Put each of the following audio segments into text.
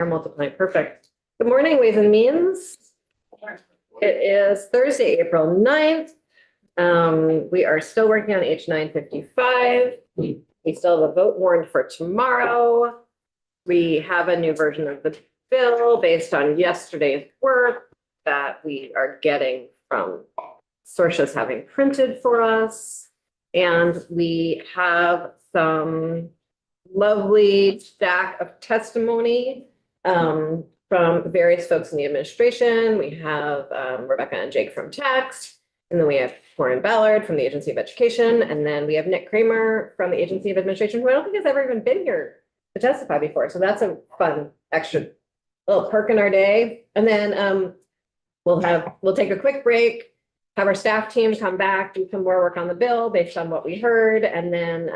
Multiply, perfect. Good morning, Ways and Means. It is Thursday, April 9th. We are still working on H 955. We still have a vote warned for tomorrow. We have a new version of the bill based on yesterday's work that we are getting from sources having printed for us. And we have some lovely stack of testimony from various folks in the administration. We have Rebecca and Jake from tax, and then we have Warren Ballard from the Agency of Education, and then we have Nick Kramer from the Agency of Administration, who I don't think has ever even been here to testify before. So that's a fun extra little perk in our day. And then we'll take a quick break, have our staff team come back, do some more work on the bill based on what we heard, and then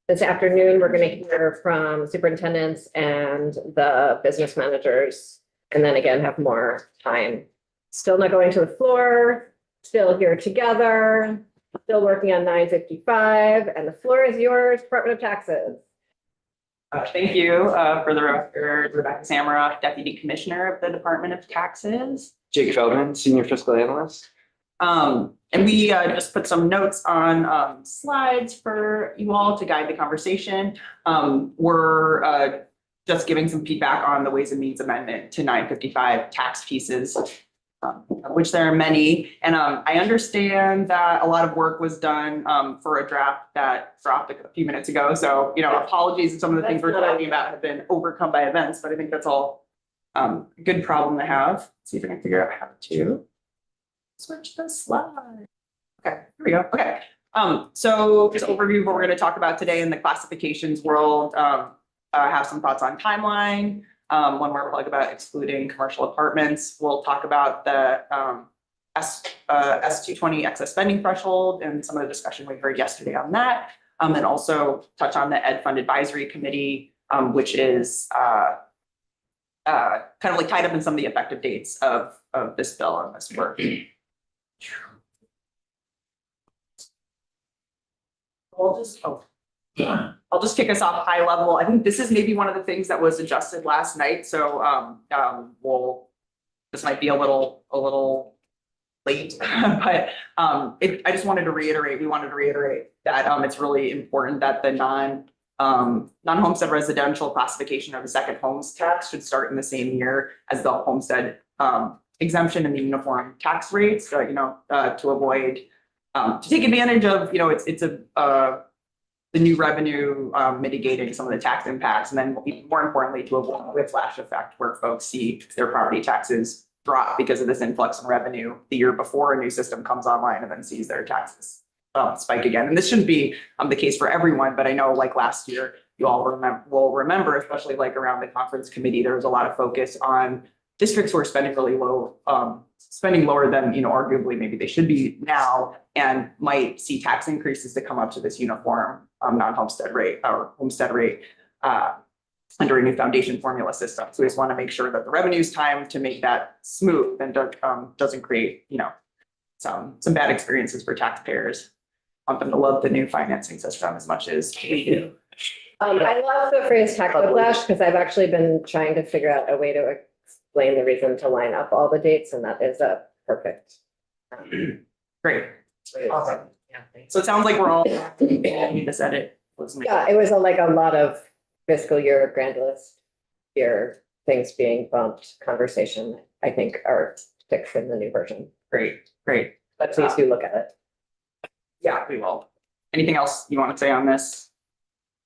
this afternoon, we're going to hear from superintendents and the business managers, and then again, have more time. Still not going to the floor, still here together, still working on 955, and the floor is yours, Department of Taxes. Thank you. For the record, Rebecca Samaroff, Deputy Commissioner of the Department of Taxes. Jake Feldman, Senior Fiscal Analyst. And we just put some notes on slides for you all to guide the conversation. We're just giving some feedback on the Ways and Means Amendment to 955 tax pieces, which there are many. And I understand that a lot of work was done for a draft that dropped a few minutes ago. So, apologies if some of the things we're talking about have been overcome by events, but I think that's all a good problem to have. Let's see if I can figure out how to switch the slide. Okay, here we go. Okay. So just overview of what we're going to talk about today in the classifications world. Have some thoughts on timeline. One more plug about excluding commercial apartments. We'll talk about the S220 excess spending threshold and some of the discussion we heard yesterday on that. And also touch on the Ed Fund Advisory Committee, which is kind of like tied up in some of the effective dates of this bill and this work. I'll just kick us off high level. I think this is maybe one of the things that was adjusted last night. So this might be a little late, but I just wanted to reiterate, we wanted to reiterate that it's really important that the non-homestead residential classification of the second homes tax should start in the same year as the homestead exemption and the uniform tax rates, to avoid, to take advantage of, it's the new revenue mitigating some of the tax impacts, and then more importantly, to avoid a whiplash effect where folks see their property taxes drop because of this influx in revenue the year before a new system comes online and then sees their taxes spike again. And this shouldn't be the case for everyone, but I know like last year, you all will remember, especially like around the conference committee, there was a lot of focus on districts who are spending really low, spending lower than, arguably maybe they should be now, and might see tax increases to come up to this uniform non-homestead rate or homestead rate under a new foundation formula system. So we just want to make sure that the revenue is timed to make that smooth and doesn't create, some bad experiences for taxpayers. I want them to love the new financing system as much as we do. I love the phrase tax whiplash because I've actually been trying to figure out a way to explain the reason to line up all the dates, and that is a perfect. Great. Awesome. Yeah, so it sounds like we're all need this edit. Yeah, it was a lot of fiscal year grand list year things being bumped conversation, I think, are fixed in the new version. Great. But please do look at it. Yeah, we will. Anything else you want to say on this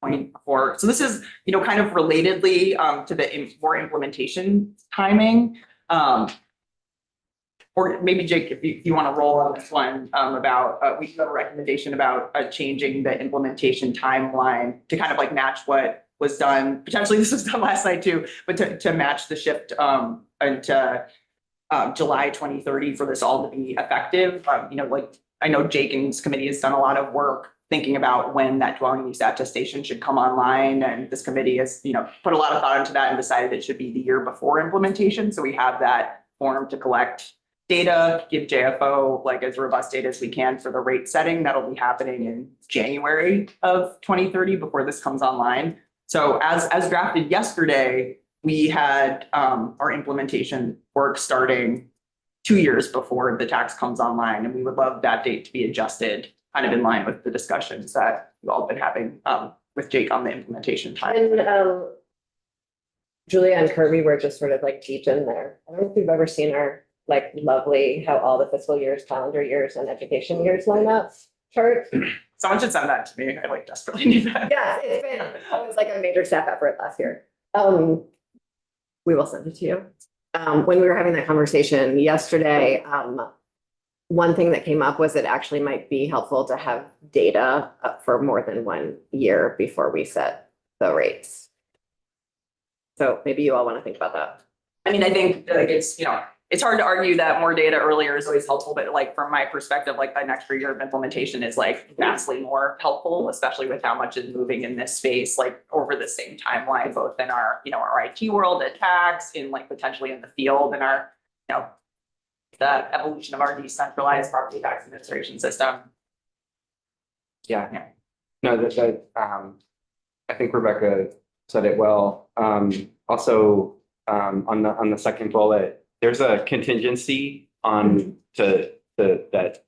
point before? So this is, kind of relatedly to the more implementation timing. Or maybe Jake, if you want to roll on this one about, we have a recommendation about changing the implementation timeline to kind of like match what was done. Potentially this was done last night too, but to match the shift into July 2030 for this all to be effective. I know Jake and his committee has done a lot of work thinking about when that dwelling use attestation should come online. And this committee has, put a lot of thought into that and decided it should be the year before implementation. So we have that form to collect data, give JFO like as robust data as we can for the rate setting. That'll be happening in January of 2030 before this comes online. So as drafted yesterday, we had our implementation work starting 2 years before the tax comes online, and we would love that date to be adjusted kind of in line with the discussions that you all have been having with Jake on the implementation time. And Julia and Kirby were just sort of like deep in there. I don't know if you've ever seen our like lovely, how all the fiscal years, calendar years and education years line up chart. Someone should send that to me. I like desperately need that. Yeah, it's been, it was like a major staff effort last year. We will send it to you. When we were having that conversation yesterday, one thing that came up was it actually might be helpful to have data for more than 1 year before we set the rates. So maybe you all want to think about that. I mean, I think like it's, it's hard to argue that more data earlier is always helpful, but like from my perspective, like an extra year of implementation is like vastly more helpful, especially with how much is moving in this space, like over the same timeline, both in our, our IT world at tax, in like potentially in the field, and our, the evolution of our decentralized property tax administration system. Yeah. No, I think Rebecca said it well. Also, on the second bullet, there's a contingency on that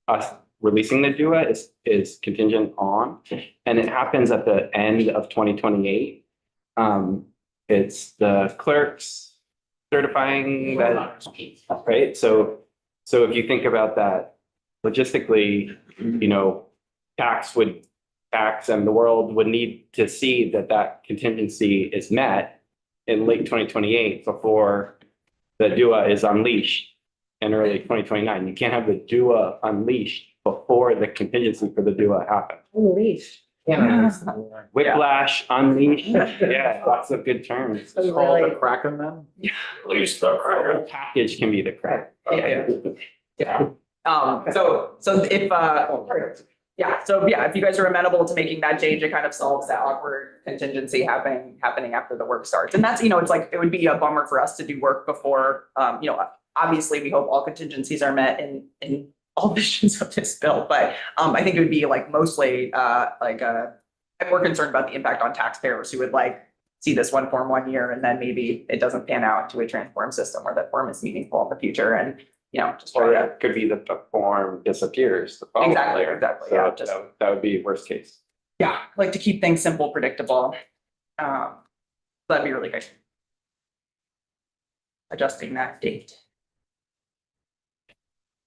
us releasing the DUA is contingent on, and it happens at the end of 2028. It's the clerks certifying that, right? So if you think about that logistically, tax and the world would need to see that contingency is met in late 2028 before the DUA is unleashed in early 2029. You can't have the DUA unleashed before the contingency for the DUA happens. Unleashed. Yeah. Whiplash, unleashed, yeah, lots of good terms. It's called the Kraken then? Leash the whole package can be the crack. Yeah. So if you guys are amenable to making that change, it kind of solves that awkward contingency happening after the work starts. And that's, it's like, it would be a bummer for us to do work before, obviously we hope all contingencies are met in all visions of this bill, but I think it would be like mostly I'm more concerned about the impact on taxpayers who would like see this one form 1 year and then maybe it doesn't pan out to a transform system where that form is meaningful in the future, and just Or try to. it could be that the form disappears. The following Exactly, year. exactly, So yeah, just- that would be worst case. Yeah, like to keep things simple, predictable. That'd be really great. Adjusting that date.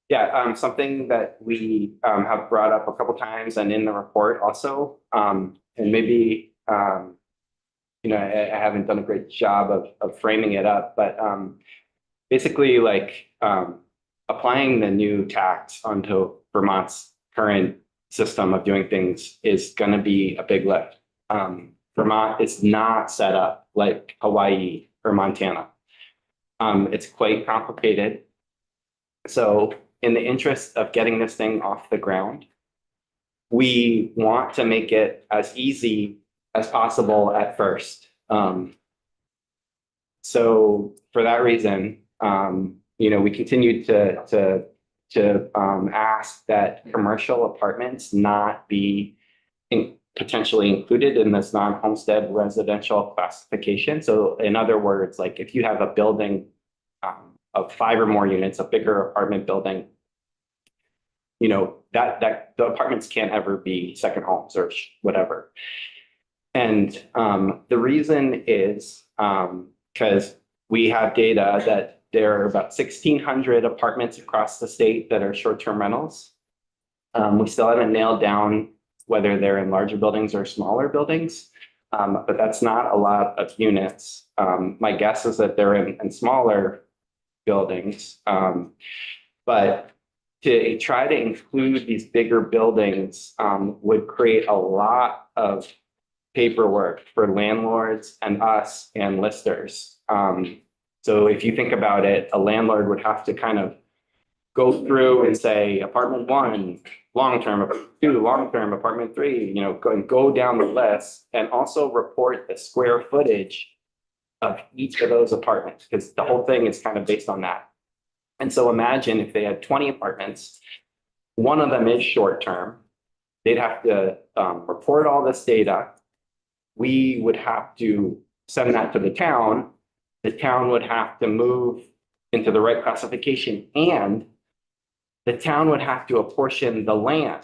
Yeah, something that we have brought up a couple times and in the report also, and maybe I haven't done a great job of framing it up, but basically like applying the new tax onto Vermont's current system of doing things is going to be a big lift. Vermont is not set up like Hawaii or Montana. It's quite complicated. So in the interest of getting this thing off the ground, we want to make it as easy as possible at first. So for that reason, we continue to ask that commercial apartments not be potentially included in this non-homestead residential classification. So in other words, like if you have a building of 5 or more units, a bigger apartment building, that the apartments can't ever be second homes or whatever. And the reason is because we have data that there are about 1,600 apartments across the state that are short-term rentals. We still haven't nailed down whether they're in larger buildings or smaller buildings, but that's not a lot of units. My guess is that they're in smaller buildings, but to try to include these bigger buildings would create a lot of paperwork for landlords and us and listers. So if you think about it, a landlord would have to kind of go through and say apartment 1, long-term, apartment 2, long-term, apartment 3, go down the list and also report the square footage of each of those apartments, because the whole thing is kind of based on that. And so imagine if they had 20 apartments, one of them is short-term, they'd have to report all this data. We would have to send that to the town the town would have to move into the right classification and the town would have to apportion the land.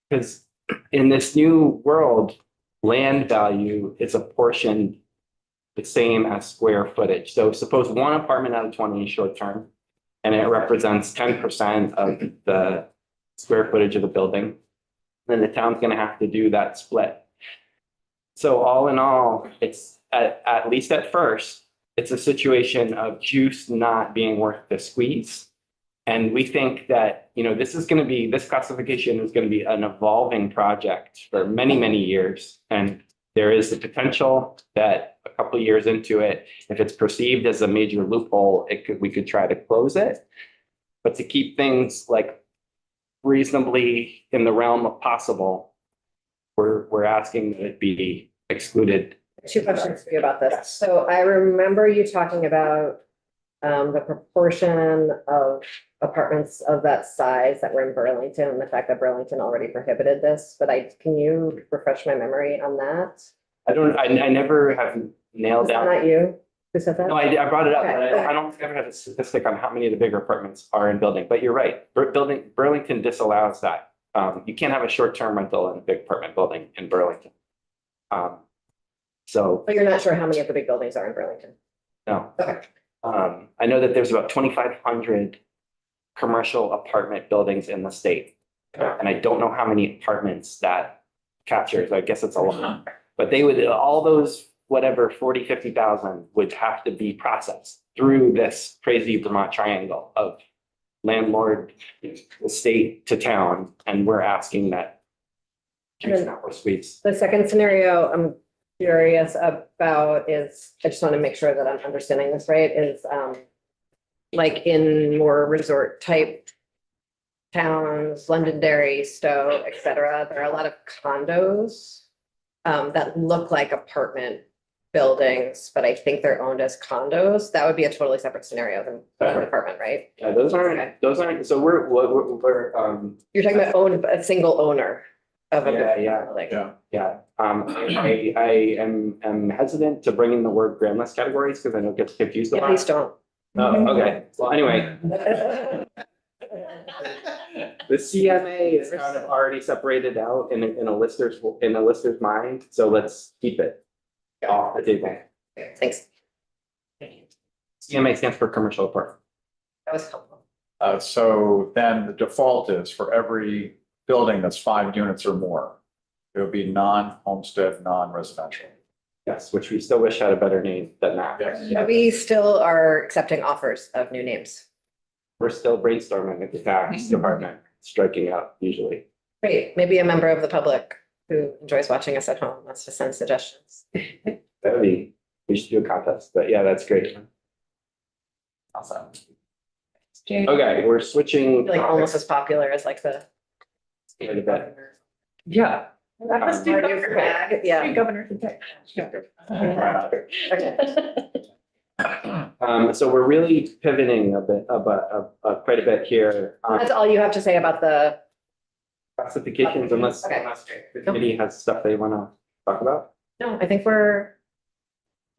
Because in this new world, land value is apportioned the same as square footage. So suppose one apartment out of 20 is short term and it represents 10% of the square footage of the building, then the town's gonna have to do that split. So all in all, it's at least at first, it's a situation of juice not being worth the squeeze. And we think that, this classification is going to be an evolving project for many, many years. And there is the potential that a couple of years into it, if it's perceived as a major loophole, we could try to close it. But to keep things like reasonably in the realm of possible, we're asking that it be excluded. 2 questions for you about this. So I remember you talking about the proportion of apartments of that size that were in Burlington and the fact that Burlington already prohibited this, but can you refresh my memory on that? I never have nailed Was that down. not you who said that? No, I brought it up, but Okay. I don't ever have a statistic on how many of the bigger apartments are in building, but you're right. Burlington disallows that. You can't have a short-term rental in a big apartment building in Burlington. So, But you're not sure how many of the big buildings are in Burlington? no. Okay. I know that there's about 2,500 commercial apartment buildings in the state. And I don't know how many apartments that captures. I guess it's a lot. But all those, whatever, 40, 50,000 would have to be processed through this crazy Vermont triangle of landlord, the state to town. And we're asking that juice not worth squeeze. The second scenario I'm curious about is, I just want to make sure that I'm understanding this right, is like in more resort type towns, Londonderry, Stowe, et cetera, there are a lot of condos that look like apartment buildings, but I think they're owned as condos. That would be a totally separate scenario than an apartment, right? Yeah, those aren't, so we're, You're talking about a single owner of a Yeah, building. yeah. I am hesitant to bring in the word grandless categories because I know it gets confused a Yeah, lot. please don't. Oh, okay. Well, anyway, the CMA is kind of already separated out in a lister's mind, so let's keep it off the table. Thanks. CMA stands for commercial apartment. That was helpful. So then the default is for every building that's 5 units or more, it would be non-homestead, non-residential. Yes, which we still wish had a better name than that. Yes. We still are accepting offers of new names. We're still brainstorming at the tax department, striking out usually. Great, maybe a member of the public who enjoys watching us at home wants to send suggestions. We should do a contest, but yeah, that's great. Awesome. Okay, we're switching. Like almost as popular as like the. Quite a bit. Yeah. Our new flag, yeah. Governor can pick. So we're really pivoting a bit, quite a bit here. That's all you have to say about the, Classifications, unless Okay. the committee has stuff they want to talk about. no, I think we're,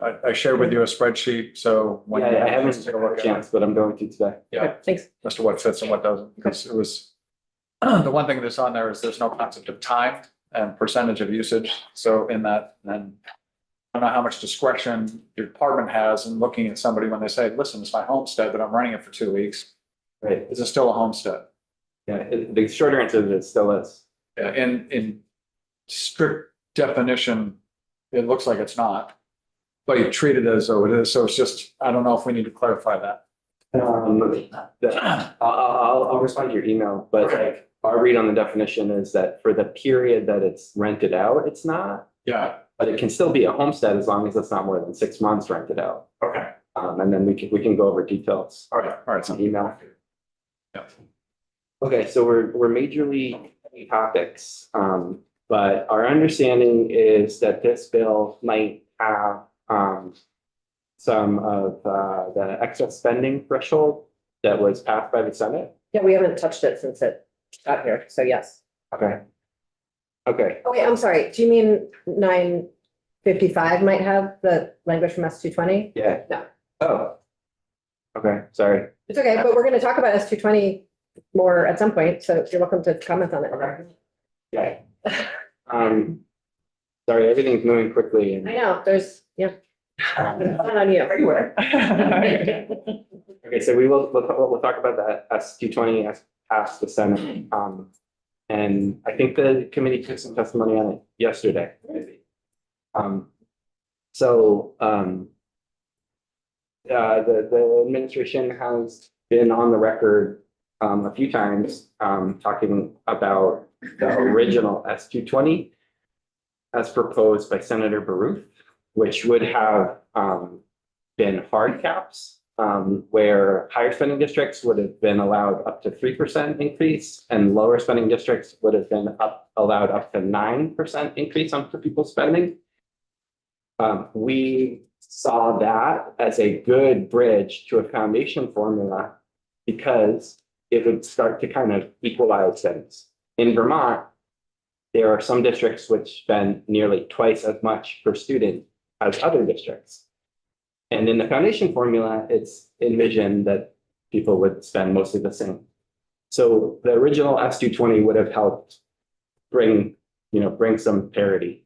I shared with you a spreadsheet, so. when Yeah, you I haven't take had a look a at it, chance, but I'm going to today. Yeah, okay, thanks. as to what fits and what doesn't, because it was, the one thing that's on there is there's no concept of time and percentage of usage. So in that, then I don't know how much discretion your department has in looking at somebody when they say, listen, it's my homestead, but I'm running it for 2 weeks. Right. Is it still a homestead? Yeah, the short answer is it still is. Yeah, in strict definition, it looks like it's not. But you treat it as though it is, so it's just, I don't know if we need to clarify that. I'll respond to your email, but like our read on the definition is that for the period that it's rented out, it's not. Yeah, But it can still be a homestead as long as it's not more than 6 months rented out. okay, And then we can go over details all right, on so, email. yeah. Okay, so we're majorly topics, but our understanding is that this bill might have some of the excess spending threshold that was passed by the Senate. Yeah, we haven't touched it since it got here, so yes. Okay. Okay, Oh, wait, I'm sorry, do you mean 55 might have the language from S 220. Yeah. No. Oh. Okay, sorry. It's okay, but we're going to talk about S 220 more at some point, so you're welcome to comment on it. Yeah. Sorry, everything's moving quickly I and. know, there's, yeah, it's not on you. Everywhere. Okay, so we'll talk about that S 220 as passed the Senate. And I think the committee took some testimony on it yesterday, maybe. The administration has been on the record a few times talking about the original S 220 as proposed by Senator Baruch, which would have been hard caps, where higher spending districts would have been allowed up to 3% increase and lower spending districts would have been allowed up to 9% increase on per pupil spending. We saw that as a good bridge to a foundation formula because it would start to kind of equalize things. In Vermont, there are some districts which spend nearly twice as much per student as other districts. And in the foundation formula, it's envisioned that people would spend mostly the same. So the original S 220 would have helped bring some parity.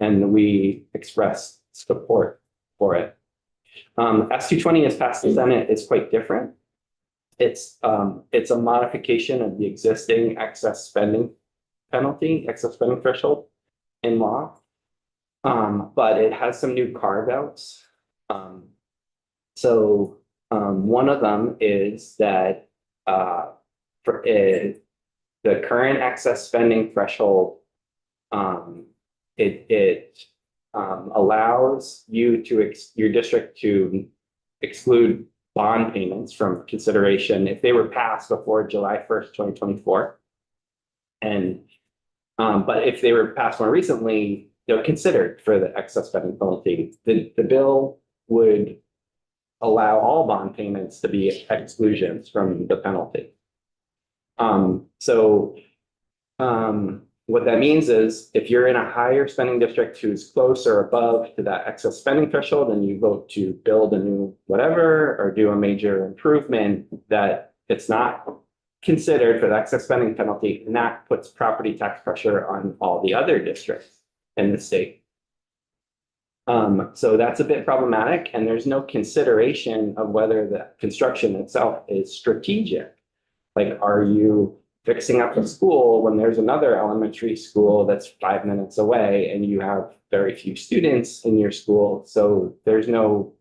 And we expressed support for it. S 220 as passed the Senate is quite different. It's a modification of the existing excess spending penalty, excess spending threshold in law. But it has some new carve outs. One of them is that the current excess spending threshold, it allows your district to exclude bond payments from consideration if they were passed before July 1st, 2024. But if they were passed more recently, they're considered for the excess spending penalty. The bill would allow all bond payments to be exclusions from the penalty. What that means is if you're in a higher spending district who's close or above to that excess spending threshold and you vote to build a new whatever or do a major improvement, that it's not considered for the excess spending penalty, and that puts property tax pressure on all the other districts in the state. So that's a bit problematic, and there's no consideration of whether the construction itself is strategic. Like, are you fixing up a school when there's another elementary school that's 5 minutes away and you have very few students in your school? So there's no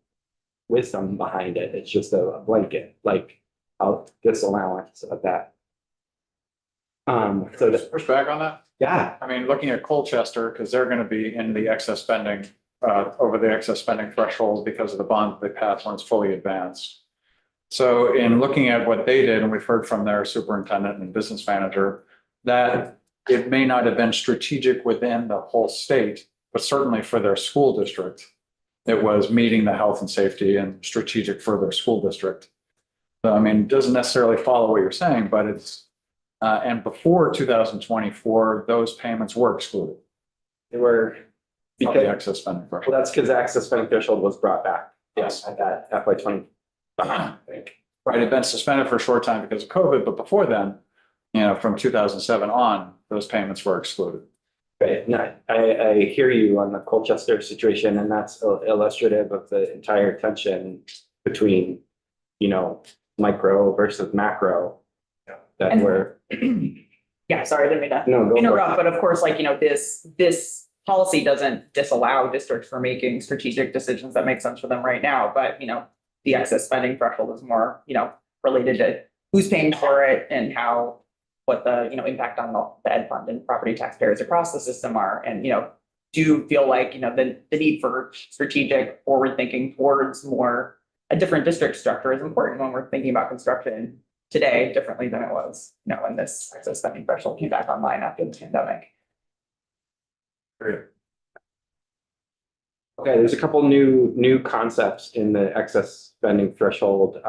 wisdom behind it. It's just a blanket, like disallowance of that. So Just push back on that. yeah, I mean, looking at Colchester, because they're going to be in the excess spending, over the excess spending threshold because of the bond they passed when it's fully advanced. So in looking at what they did, and we've heard from their superintendent and business manager, that it may not have been strategic within the whole state, but certainly for their school district, it was meeting the health and safety and strategic for their school district. So, I mean, it doesn't necessarily follow what you're saying, but it's, and before 2024, those payments were excluded they were from the because excess spending threshold. well, that's because the excess spending threshold was brought back. Yes. At that FY20. I think. Right, it had been suspended for a short time because of COVID, but before then, from 2007 on, those payments were excluded. Right, no, I hear you on the Colchester situation, and that's illustrative of the entire tension between, micro versus macro. That And- we're, Yeah, sorry, I didn't mean to no, go for interrupt, it. but of course, this policy doesn't disallow districts from making strategic decisions that make sense for them right now, but the excess spending threshold is more, related to who's paying for it and what the, impact on the ed fund and property taxpayers across the system are. And, do you feel like, the need for strategic forward thinking towards a different district structure is important when we're thinking about construction today differently than it was, when this excess spending threshold came back online after the pandemic. Okay, there's a couple new concepts in the excess spending threshold.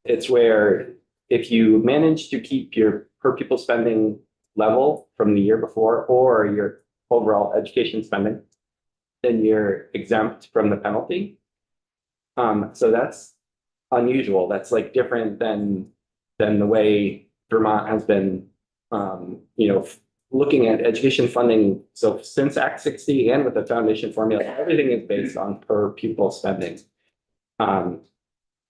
It's where if you manage to keep your per pupil spending level from the year before, or you're overall education spending, then you're exempt from the penalty. So that's unusual. That's like different than the way Vermont has been, looking at education funding. So since Act 60 and with the foundation formula, everything is based on per pupil spending.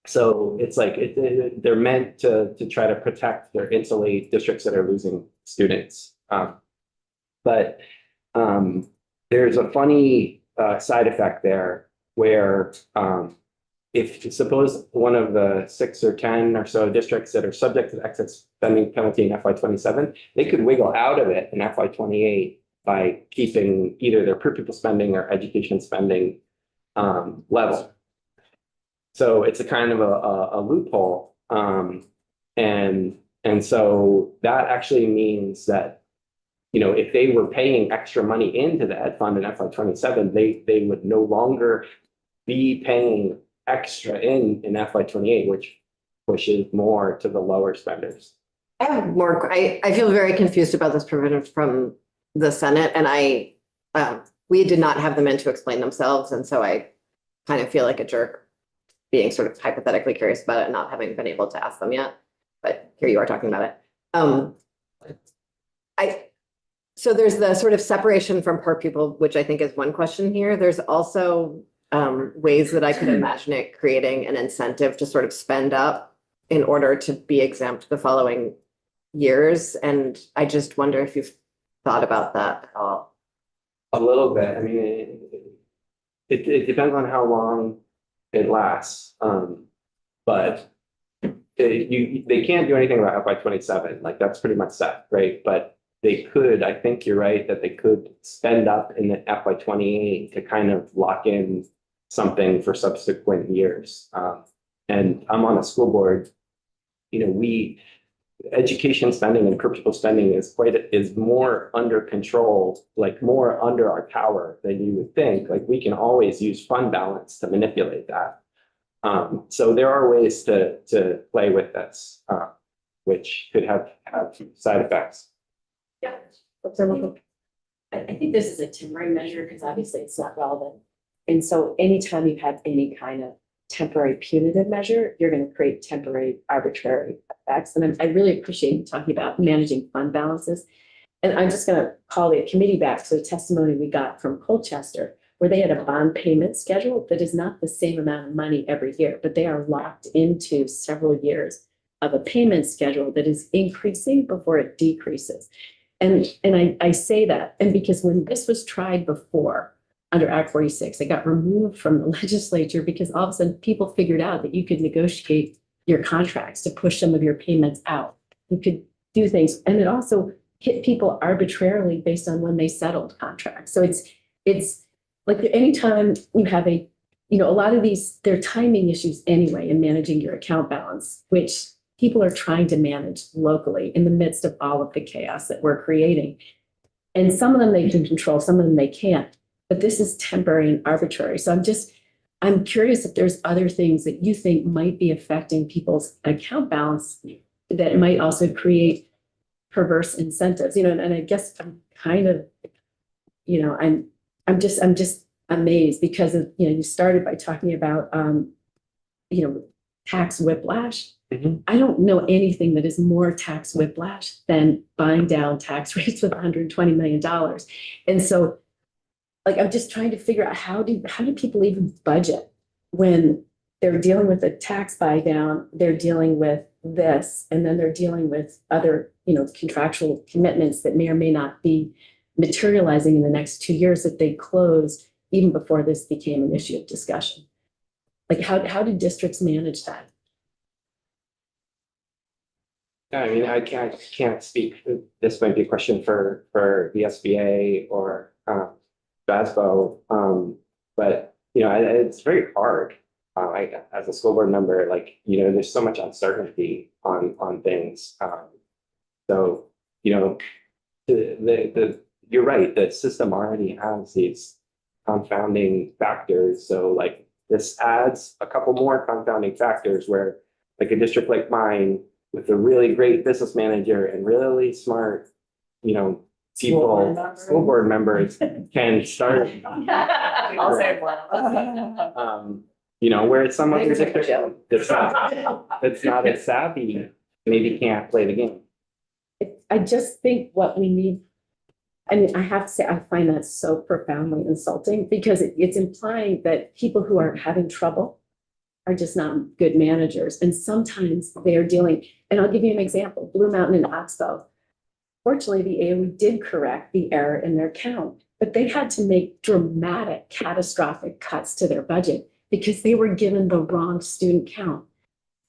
So it's like they're meant to try to protect or insulate districts that are losing students. But there's a funny side effect there where if suppose one of the 6 or 10 or so districts that are subject to the excess spending penalty in FY27, they could wiggle out of it in FY28 by keeping either their per pupil spending or education spending level. So it's a kind of a loophole. And so that actually means that, if they were paying extra money into the ed fund in FY27, they would no longer be paying extra in FY28, which pushes more to the lower spenders. I have more, I feel very confused about this provision from the Senate, and we did not have them in to explain themselves, and so I kind of feel like a jerk being sort of hypothetically curious about it and not having been able to ask them yet, but here you are talking about it. So there's the sort of separation from per pupil, which I think is one question here. There's also ways that I could imagine it creating an incentive to sort of spend up in order to be exempt the following years. And I just wonder if you've thought about that at all. A little bit. I mean, it depends on how long it lasts. But they can't do anything about FY27. Like that's pretty much set, right? But they could, I think you're right, that they could spend up in the FY28 to kind of lock in something for subsequent years. And I'm on a school board, education spending and per pupil spending is more under control, like more under our power than you would think. Like we can always use fund balance to manipulate that. So there are ways to play with this, which could have side effects. Yeah. I think this is a temporary measure because obviously it's not relevant. And so anytime you have any kind of temporary punitive measure, you're going to create temporary arbitrary effects. And I really appreciate you talking about managing fund balances. And I'm just going to call the committee back to the testimony we got from Colchester, where they had a bond payment schedule that is not the same amount of money every year, but they are locked into several years of a payment schedule that is increasing before it decreases. And I say that, and because when this was tried before under Act 46, it got removed from the legislature because all of a sudden people figured out that you could negotiate your contracts to push some of your payments out. You could do things, and it also hit people arbitrarily based on when they settled contracts. So it's like anytime you have a lot of these, there are timing issues anyway in managing your account balance, which people are trying to manage locally in the midst of all of the chaos that we're creating. And some of them they can control, some of them they can't. But this is temporary and arbitrary. So I'm curious if there's other things that you think might be affecting people's account balance that might also create perverse incentives, and I guess I'm kind of, I'm just amazed because of, you started by talking about, tax whiplash. Mm-hmm. I don't know anything that is more tax whiplash than buying down tax rates with $120 million. And so, like, I'm just trying to figure out how do people even budget when they're dealing with a tax buy down, they're dealing with this, and then they're dealing with other, contractual commitments that may or may not be materializing in the next 2 years that they closed even before this became an issue of discussion. Like, how do districts manage that? Yeah, I mean, I can't speak. This might be a question for the SBA or BASBO, but it's very hard. As a school board member, there's so much uncertainty on things. So you're right. The system already has these confounding factors. So this adds a couple more confounding factors where, like, a district like mine with a really great business manager and really smart, people, school board members can start, I'll say one. you know, where some other Thanks, district Joe. that's not as savvy, maybe can't play the game. I just think what we need, I mean, I have to say, I find that so profoundly insulting because it's implying that people who are having trouble are just not good managers. And sometimes they are dealing, and I'll give you an example, Blue Mountain and Oxbow. Fortunately, the AOE did correct the error in their count, but they had to make dramatic, catastrophic cuts to their budget because they were given the wrong student count.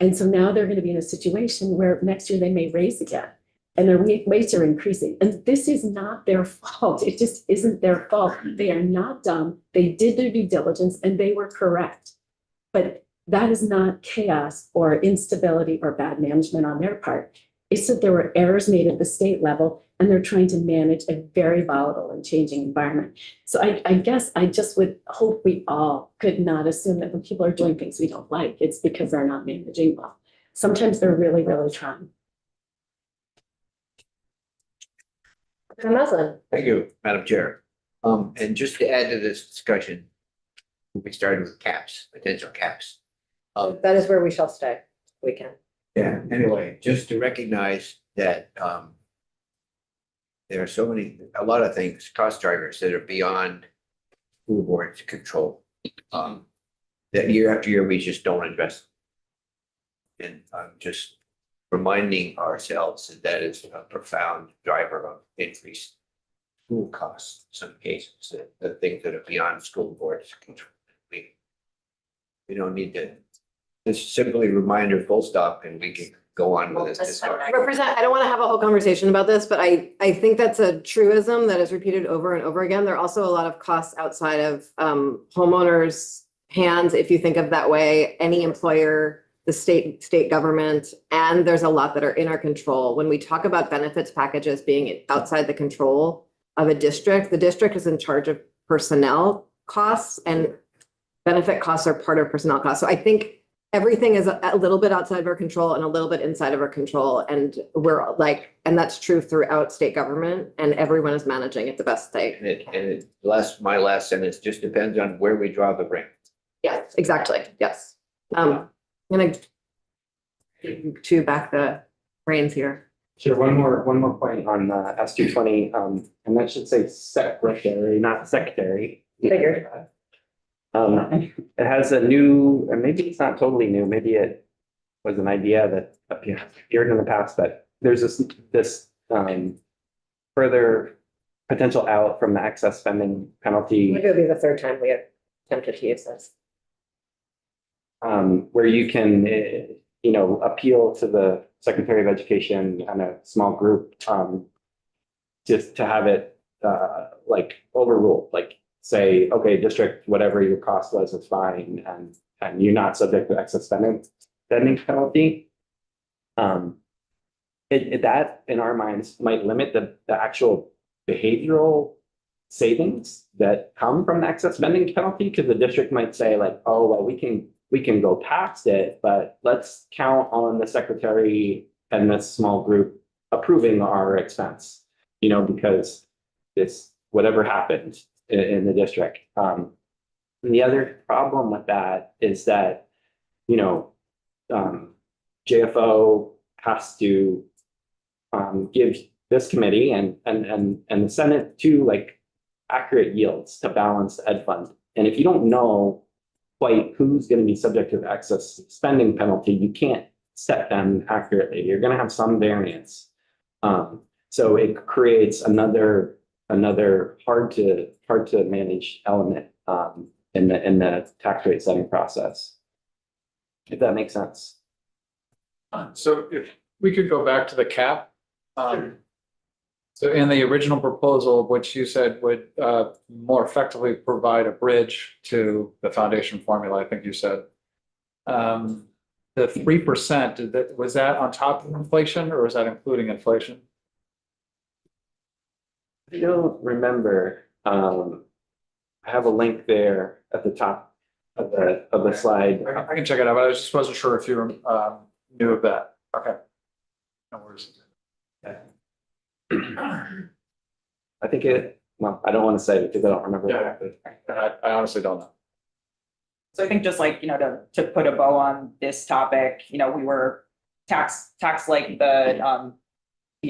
And so now they're going to be in a situation where next year they may raise again and their rates are increasing. And this is not their fault. It just isn't their fault. They are not dumb. They did their due diligence and they were correct. But that is not chaos or instability or bad management on their part. It's that there were errors made at the state level and they're trying to manage a very volatile and changing environment. So I guess I just would hope we all could not assume that when people are doing things we don't like, it's because they're not managing well. Sometimes they're really, really trying. Muslin. Thank you, Madam Chair. And just to add to this discussion, we started with caps, potential caps. That is where we shall stay. We can. Yeah, anyway, just to recognize that, there are a lot of things, cost drivers that are beyond school board's control. That year after year, we just don't address. And I'm just reminding ourselves that that is a profound driver of increased school costs in some cases, the things that are beyond school board's control. We don't need to, just simply reminder, full stop, and we can go on with this discussion. Represent, I don't want to have a whole conversation about this, but I think that's a truism that is repeated over and over again. There are also a lot of costs outside of homeowners' hands, if you think of that way, any employer, the state government, and there's a lot that are in our control. When we talk about benefits packages being outside the control of a district, the district is in charge of personnel costs and benefit costs are part of personnel costs. So I think everything is a little bit outside of our control and a little bit inside of our control. And we're like, and that's true throughout state government and everyone is managing it the best they. My last sentence just depends on where we draw the ring. Yes, exactly. Yes. I'm gonna to back the reins here. Sure, one more point on S220, and that should say secretary, not secretary. Figured. It has a new, and maybe it's not totally new, maybe it was an idea that appeared in the past, but there's this further potential out from the excess spending penalty. It would be the third time we have attempted to use this. Where you can, appeal to the Secretary of Education and a small group, just to have it, overruled, like say, okay, district, whatever your cost was, it's fine, and you're not subject to excess spending penalty. That in our minds might limit the actual behavioral savings that come from the excess spending penalty, because the district might say like, oh, well, we can go past it, but let's count on the secretary and this small group approving our expense, because this, whatever happened in the district. And the other problem with that is that, JFO has to give this committee and the Senate two accurate yields to balance the ed fund. And if you don't know quite who's going to be subject to the excess spending penalty, you can't set them accurately. You're going to have some variance. So it creates another hard to manage element in the tax rate setting process. If that makes sense. So if we could go back to the cap. So in the original proposal, which you said would more effectively provide a bridge to the foundation formula, I think you said. The 3%, was that on top of inflation or was that including inflation? I don't remember. I have a link there at the top of the slide. I can check it out, but I just wasn't sure if you knew of that. Okay. No worries. I think well, I don't want to say because I don't remember. Yeah. exactly. And I honestly don't know. So I think just like, to put a bow on this topic, we were tax like the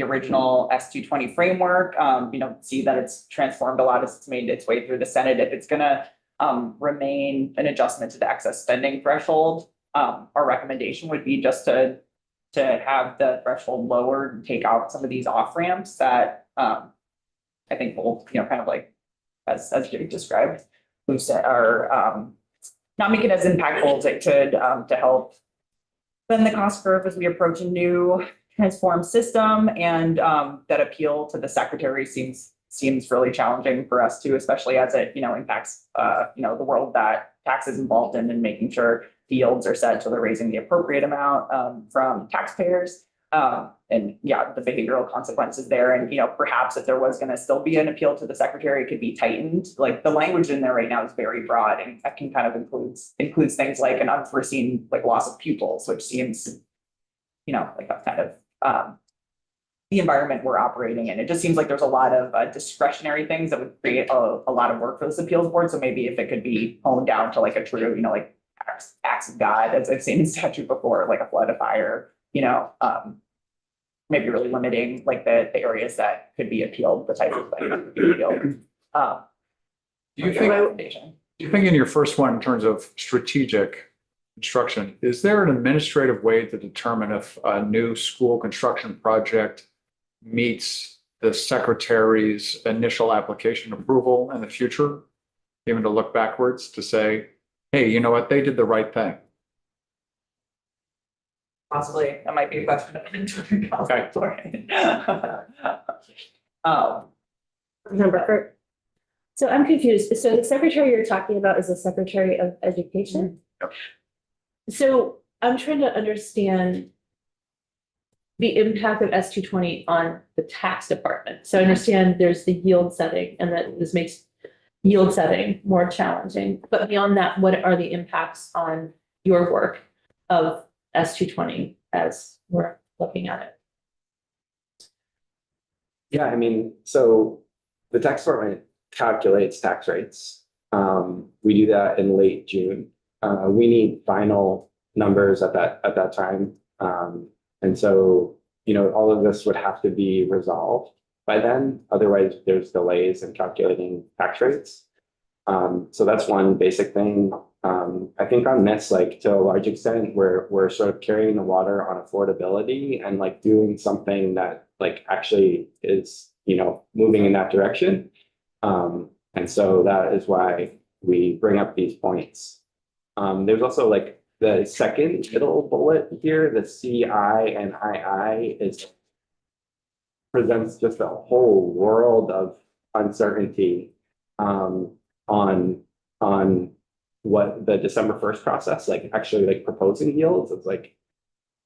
original S-220 framework, see that it's transformed a lot as it's made its way through the Senate. If it's gonna remain an adjustment to the excess spending threshold, our recommendation would be just to have the threshold lowered and take out some of these off ramps that I think will, kind of like, as Jake described, loosen or not make it as impactful as it could to help bend the cost curve as we approach a new transformed system, and that appeal to the secretary seems really challenging for us too, especially as it, impacts the world that tax is involved in, and making sure the yields are set so they're raising the appropriate amount from taxpayers. And yeah, the behavioral consequences there. And, perhaps if there was going to still be an appeal to the secretary, it could be tightened. Like the language in there right now is very broad, and that can kind of includes things like an unforeseen like loss of pupils, which seems, like that's kind of the environment we're operating in. It just seems like there's a lot of discretionary things that would create a lot of work for this appeals board. So maybe if it could be honed down to like a true, like acts of God, as I've seen in statute before, like a flood, a fire, maybe really limiting like the areas that could be appealed, the type of thing that could be appealed. Do you think in your first one, in terms of strategic construction, is there an administrative way to determine if a new school construction project meets the secretary's initial application approval in the future? Even to look backwards to say, hey, you know what, they did the right thing. Possibly, that might be a question. Okay. Member Kurt? So I'm confused. So the secretary you're talking about is the Secretary of Education? Yep. So I'm trying to understand the impact of S-220 on the tax department. So I understand there's the yield setting, and that this makes yield setting more challenging. But beyond that, what are the impacts on your work of S-220 as we're looking at it? Yeah, I mean, so the tax department calculates tax rates. We do that in late June. We need final numbers at that time. And so, all of this would have to be resolved by then. Otherwise, there's delays in calculating tax rates. So that's one basic thing. I think on this, like to a large extent, we're sort of carrying the water on affordability and like doing something that like actually is, moving in that direction. And so that is why we bring up these points. There's also like the second middle bullet here, the CI and II presents just a whole world of uncertainty on what the December 1st process, like actually like proposing yields. It's like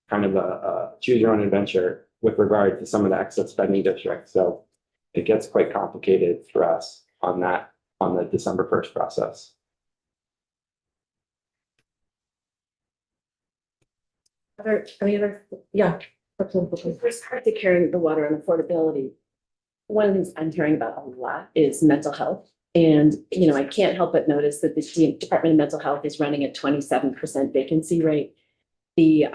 kind of a choose your own adventure with regard to some of the excess spending districts. So it gets quite complicated for us on the December 1st process. Yeah. With respect to carrying the water and affordability, one of the things I'm hearing about a lot is mental health. And, I can't help but notice that the Department of Mental Health is running a 27% vacancy rate. The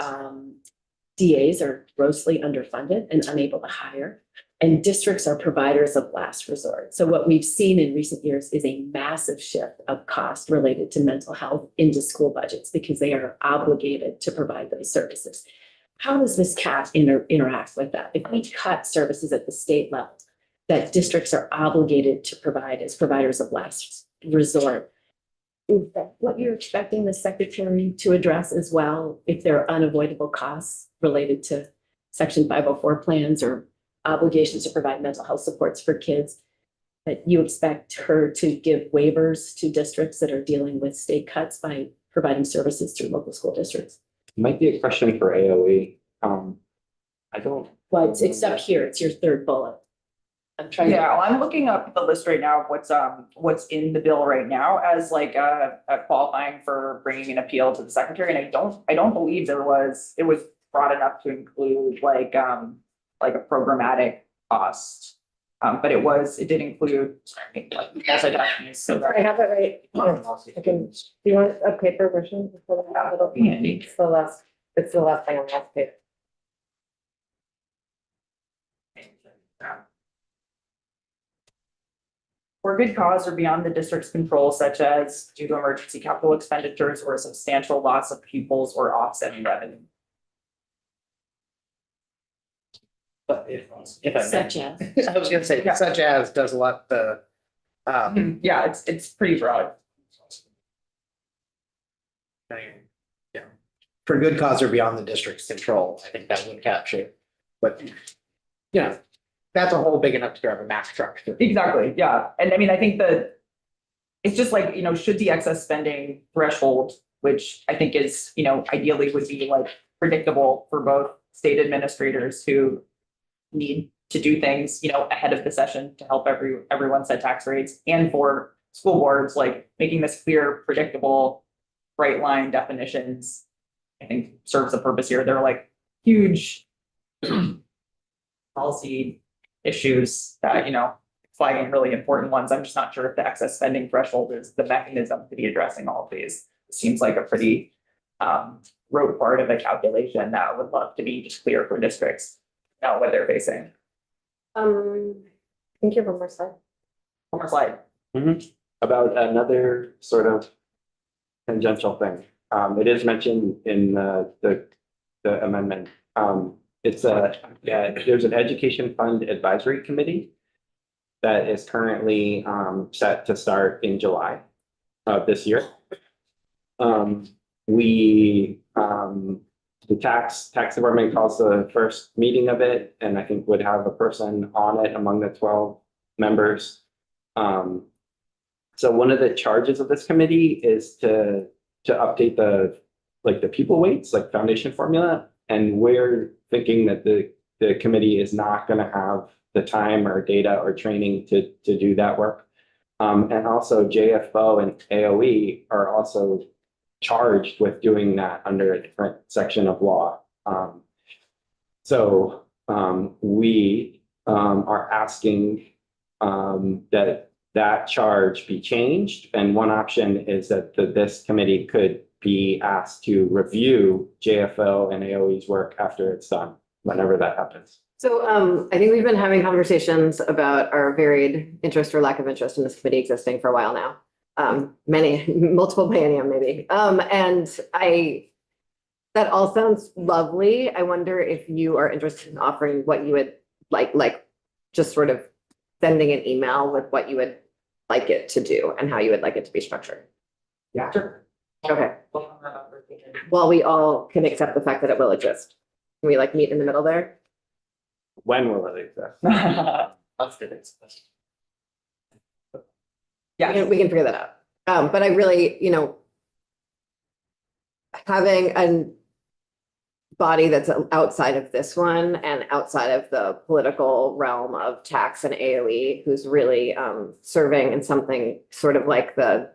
DAs are grossly underfunded and unable to hire, and districts are providers of last resort. So what we've seen in recent years is a massive shift of cost related to mental health into school budgets because they are obligated to provide those services. How does this CAT interact with that? If we cut services at the state level that districts are obligated to provide as providers of last resort, is that what you're expecting the secretary to address as well, if there are unavoidable costs related to Section 504 plans or obligations to provide mental health supports for kids, that you expect her to give waivers to districts that are dealing with state cuts by providing services through local school districts? Might be a question for AOE. I don't. Well, except here, it's your third bullet. I'm trying to. Yeah, well, I'm looking up the list right now of what's in the bill right now as like a qualifying for bringing an appeal to the secretary, and I don't believe it was broad enough to include like a programmatic cost But it did include, sorry, like multi-documents, so I that. have it right. I can, do you want a paper version? Handy. It's the last thing on the last page. For good cause or beyond the district's control, such as due to emergency capital expenditures or a substantial loss of pupils or offsetting revenue. But if I may, Such as. I was gonna say, Yeah. such as does let the, Yeah, it's pretty broad. yeah. For good cause or beyond the district's control, I think that would capture, but, you know, that's a hole big enough to drive a Mack truck through. Exactly, yeah, and I mean, I think that. It's just like, should the excess spending threshold, which I think is, ideally would be like predictable for both state administrators who. Need to do things, ahead of the session to help everyone set tax rates, and for school boards, like making this clear, predictable, bright line definitions. I think serves a purpose here. There are like huge. Policy issues that, flagging really important ones. I'm just not sure if the excess spending threshold is the mechanism to be addressing all of these. It seems like a pretty rote part of the calculation that I would love to be just clear for districts, know what they're facing. I think you have one more slide. One more slide. About another sort of tangential thing. It is mentioned in the amendment. There's an education fund advisory committee that is currently set to start in July of this year. The tax department calls the first meeting of it, and I think would have a person on it among the 12 members. So one of the charges of this committee is to update the pupil weights, like foundation formula. And we're thinking that the committee is not going to have the time or data or training to do that work. And also JFO and AOE are also charged with doing that under a different section of law. So we are asking that charge be changed. And one option is that this committee could be asked to review JFO and AOE's work after it's done, whenever that happens. So I think we've been having conversations about our varied interest or lack of interest in this committee existing for a while now. Multiple biennium maybe. That all sounds lovely. I wonder if you are interested in offering what you would like just sort of sending an email with what you would like it to do and how you would like it to be structured. Yeah, sure. Okay. Well, we all can accept the fact that it will exist. Can we meet in the middle there? When will it exist? After this. Yeah. We can figure that out. But I really, having a body that's outside of this one and outside of the political realm of tax and AOE, who's really serving in something sort of like the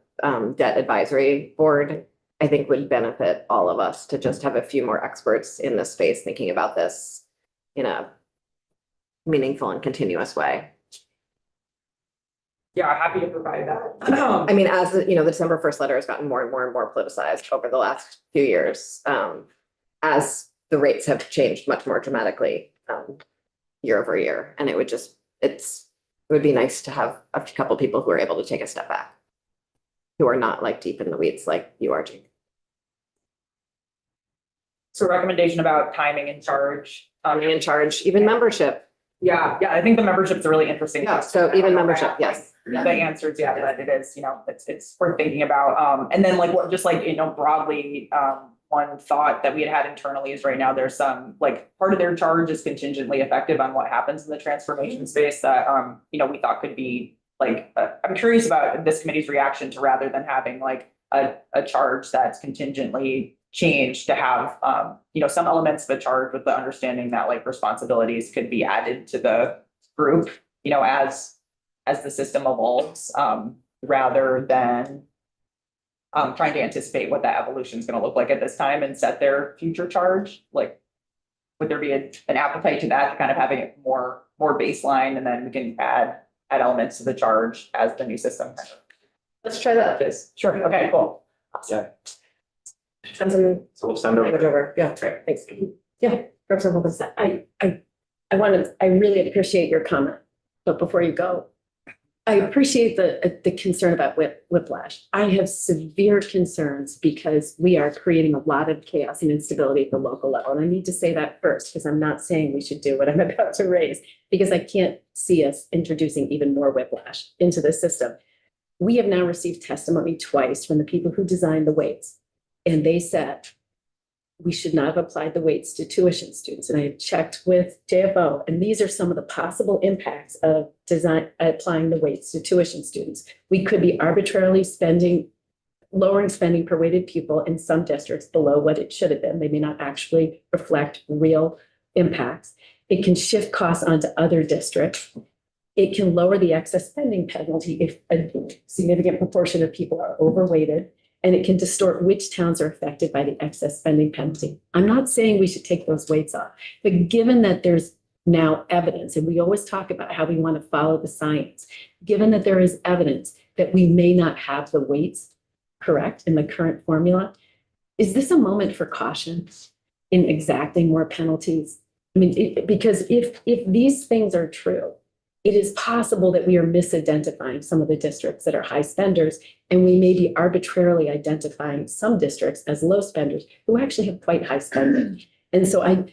debt advisory board, I think would benefit all of us to just have a few more experts in this space thinking about this in a meaningful and continuous way. Yeah, happy to provide that. I mean, as the December 1st letter has gotten more and more and more politicized over the last few years, as the rates have changed much more dramatically year over year. And it would be nice to have a couple people who are able to take a step back, who are not deep in the weeds like you are, Jake. So recommendation about timing and charge. Being in charge, even membership. Yeah, I think the membership's a really interesting. Yeah, so even membership, yes. The answer is yeah, that it is, it's worth thinking about. And then broadly, one thought that we had internally is right now there's some part of their charge is contingently effective on what happens in the transformation space that we thought could be I'm curious about this committee's reaction to, rather than having a charge that's contingently changed, to have some elements of the charge with the understanding that responsibilities could be added to the group as the system evolves, rather than trying to anticipate what that evolution is going to look like at this time and set their future charge. Would there be an appetite to that, to kind of having it more more baseline, and then we can add elements to the charge as the new system kind of Let's try that. is. Sure, okay, cool. Yeah, Send some so we'll send language over. over. Yeah, great, thanks. Yeah, Representative Wilkinson. I really appreciate your comment, but before you go, I appreciate the concern about whiplash. I have severe concerns because we are creating a lot of chaos and instability at the local level. And I need to say that first, because I'm not saying we should do what I'm about to raise, because I can't see us introducing even more whiplash into the system. We have now received testimony twice from the people who designed the weights, and they said we should not have applied the weights to tuition students. And I have checked with JFO, and these are some of the possible impacts of applying the weights to tuition students. We could be arbitrarily lowering spending per weighted pupil in some districts below what it should have been. They may not actually reflect real impacts. It can shift costs onto other districts. It can lower the excess spending penalty if a significant proportion of people are overweighted. And it can distort which towns are affected by the excess spending penalty. I'm not saying we should take those weights off, but given that there's now evidence, and we always talk about how we want to follow the science, given that there is evidence that we may not have the weights correct in the current formula, is this a moment for caution in exacting more penalties? I mean, because if these things are true, it is possible that we are misidentifying some of the districts that are high spenders, and we may be arbitrarily identifying some districts as low spenders who actually have quite high spending. And so I'm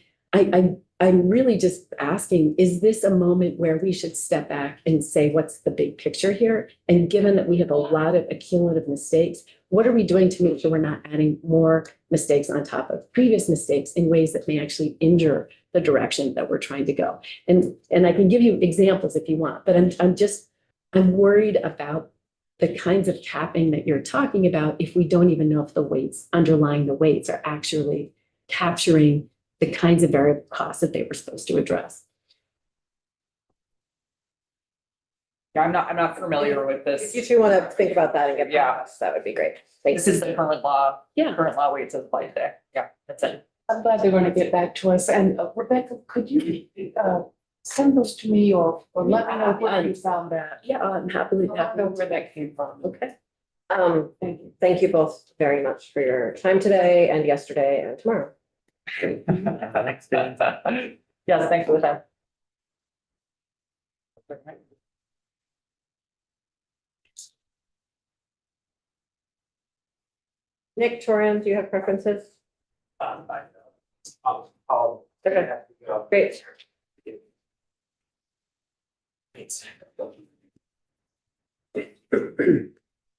really just asking, is this a moment where we should step back and say, what's the big picture here? And given that we have a lot of accumulative mistakes, what are we doing to make sure we're not adding more mistakes on top of previous mistakes in ways that may actually injure the direction that we're trying to go? And I can give you examples if you want, but I'm worried about the kinds of capping that you're talking about if we don't even know if the weights underlying the weights are actually capturing the kinds of variable costs that they were supposed to address. Yeah, I'm not familiar with If this. you two want to think about that and get back to us, that would be great. Thanks. This is the current law Yeah, weights as applied today. Yeah, that's it. I'm glad they're gonna get back to us, and Rebecca, could you send those to me or let me know where you found that? yeah, I'm happily, I don't know where that came from. okay. Thank you. Thank you both very much for your time today and yesterday and tomorrow. Thanks. Yes, thanks for the time. Nick, Torian, do you have preferences? Okay, great.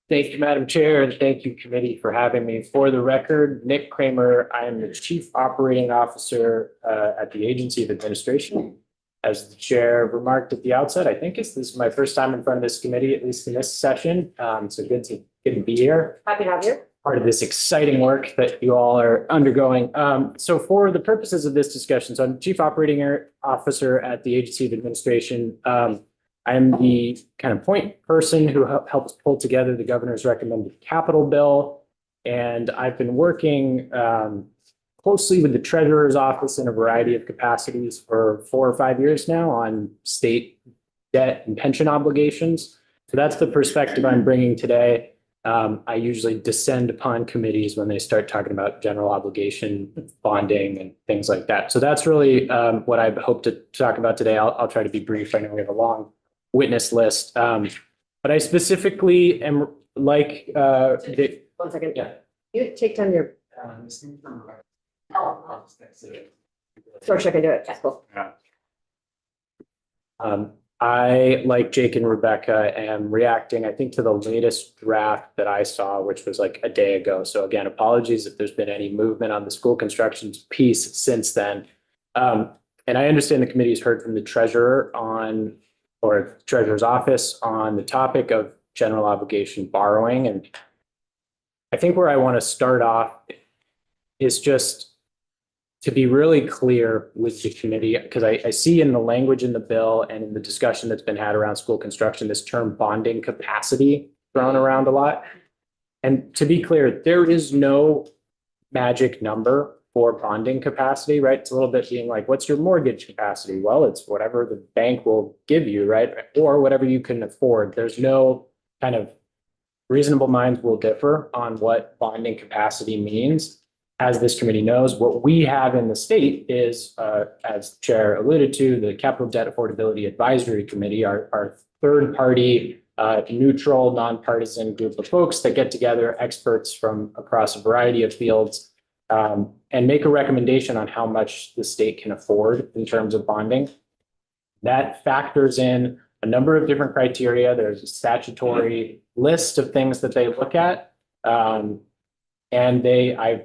Thank you, Madam Chair, and thank you, committee, for having me. For the record, Nick Kramer, I am the Chief Operating Officer at the Agency of Administration. As the chair remarked at the outset, I think this is my first time in front of this committee, at least in this session. So good to be here. Happy to have you. Part of this exciting work that you all are undergoing. So for the purposes of this discussion, so I'm Chief Operating Officer at the Agency of Administration. I'm the kind of point person who helps pull together the governor's recommended capital bill. And I've been working closely with the treasurer's office in a variety of capacities for 4 or 5 years now on state debt and pension obligations. So that's the perspective I'm bringing today. I usually descend upon committees when they start talking about general obligation bonding and things like that. So that's really what I hope to talk about today. I'll try to be brief. I know we have a long witness list. But I specifically am like, 1 second. Yeah. You take down your, George, I can do it. That's cool. I, like Jake and Rebecca, am reacting, I think, to the latest draft that I saw, which was like a day ago. So again, apologies if there's been any movement on the school construction piece since then. And I understand the committee's heard from the treasurer or treasurer's office on the topic of general obligation borrowing. And I think where I want to start off is just to be really clear with the committee, because I see in the language in the bill and in the discussion that's been had around school construction, this term bonding capacity thrown around a lot. And to be clear, there is no magic number for bonding capacity, right? It's a little bit being like, what's your mortgage capacity? Well, it's whatever the bank will give you, right? Or whatever you can afford. There's no kind of reasonable minds will differ on what bonding capacity means. As this committee knows, what we have in the state is, as the chair alluded to, the Capital Debt Affordability Advisory Committee, our third party, neutral, nonpartisan group of folks that get together, experts from across a variety of fields, and make a recommendation on how much the state can afford in terms of bonding. That factors in a number of different criteria. There's a statutory list of things that they look at. I've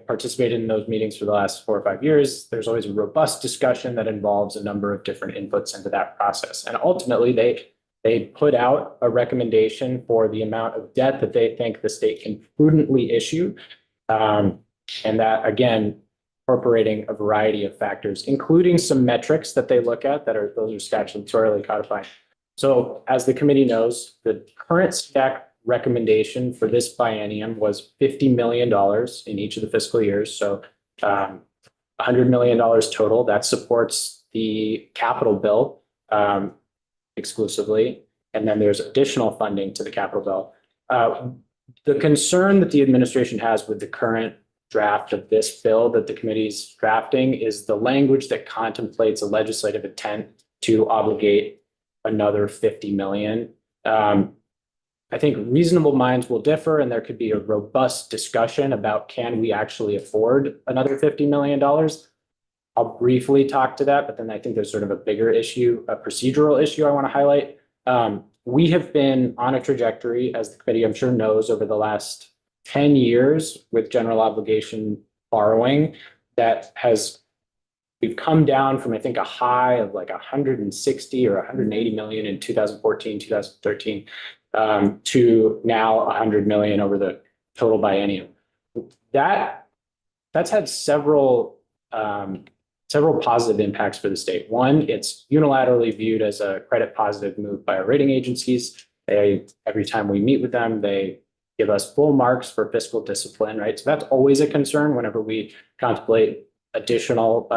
participated in those meetings for the last 4 or 5 years. There's always a robust discussion that involves a number of different inputs into that process. And ultimately, they put out a recommendation for the amount of debt that they think the state can prudently issue. And that, again, incorporating a variety of factors, including some metrics that they look at those are statutorily codified. So as the committee knows, the current stack recommendation for this biennium was $50 million in each of the fiscal years. So $100 million total. That supports the capital bill exclusively. And then there's additional funding to the capital bill. The concern that the administration has with the current draft of this bill that the committee's drafting is the language that contemplates a legislative intent to obligate another 50 million. I think reasonable minds will differ, and there could be a robust discussion about can we actually afford another $50 million? I'll briefly talk to that, but then I think there's sort of a bigger issue, a procedural issue I want to highlight. We have been on a trajectory, as the committee I'm sure knows, over the last 10 years with general obligation borrowing we've come down from, I think, a high of like 160 or 180 million in 2014, 2013, to now 100 million over the total biennium. That's had several positive impacts for the state. One, it's unilaterally viewed as a credit positive move by our rating agencies. Every time we meet with them, they give us full marks for fiscal discipline, right? So that's always a concern whenever we contemplate additional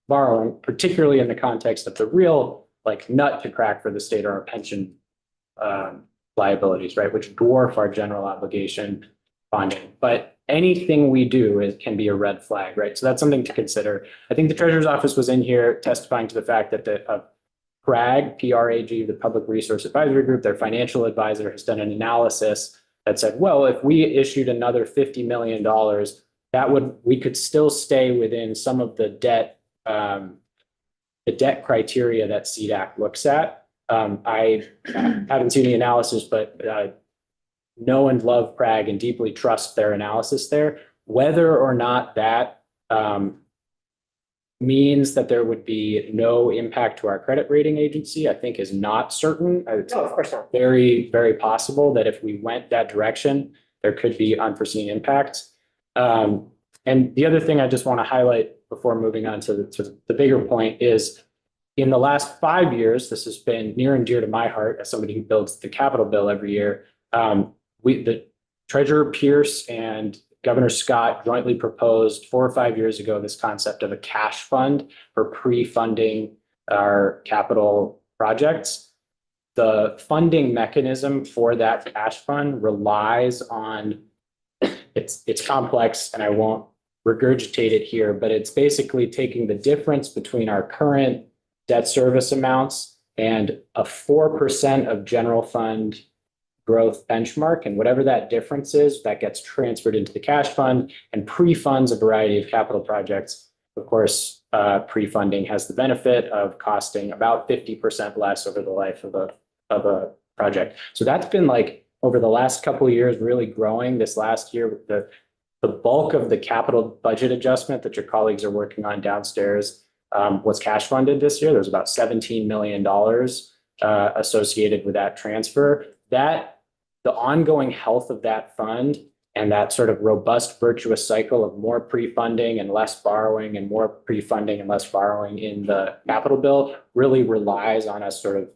borrowing, particularly in the context of the real like nut to crack for the state or our pension liabilities, right? Which dwarf our general obligation bonding. But anything we do can be a red flag, right? So that's something to consider. I think the Treasurer's Office was in here testifying to the fact that the PRAG, P-R-A-G, the Public Resource Advisory Group, their financial advisor has done an analysis that said, well, if we issued another $50 million, we could still stay within some of the debt criteria that CDAC looks at. I haven't seen the analysis, but know and love PRAG and deeply trust their analysis there. Whether or not that means that there would be no impact to our credit rating agency, I think is not certain. It's No, of course not. very, very possible that if we went that direction, there could be unforeseen impacts. And the other thing I just want to highlight before moving on to the bigger point is in the last 5 years, this has been near and dear to my heart as somebody who builds the capital bill every year. The Treasurer Pierce and Governor Scott jointly proposed 4 or 5 years ago this concept of a cash fund for pre-funding our capital projects. The funding mechanism for that cash fund relies on, it's complex and I won't regurgitate it here, but it's basically taking the difference between our current debt service amounts and a 4% of general fund growth benchmark, and whatever that difference is, that gets transferred into the cash fund and pre-funds a variety of capital projects. Of course, pre-funding has the benefit of costing about 50% less over the life of a project. So that's been like over the last couple of years really growing. This last year, the bulk of the capital budget adjustment that your colleagues are working on downstairs was cash funded this year. There's about $17 million associated with that transfer. The ongoing health of that fund and that sort of robust virtuous cycle of more pre-funding and less borrowing and more pre-funding and less borrowing in the capital bill really relies on us sort of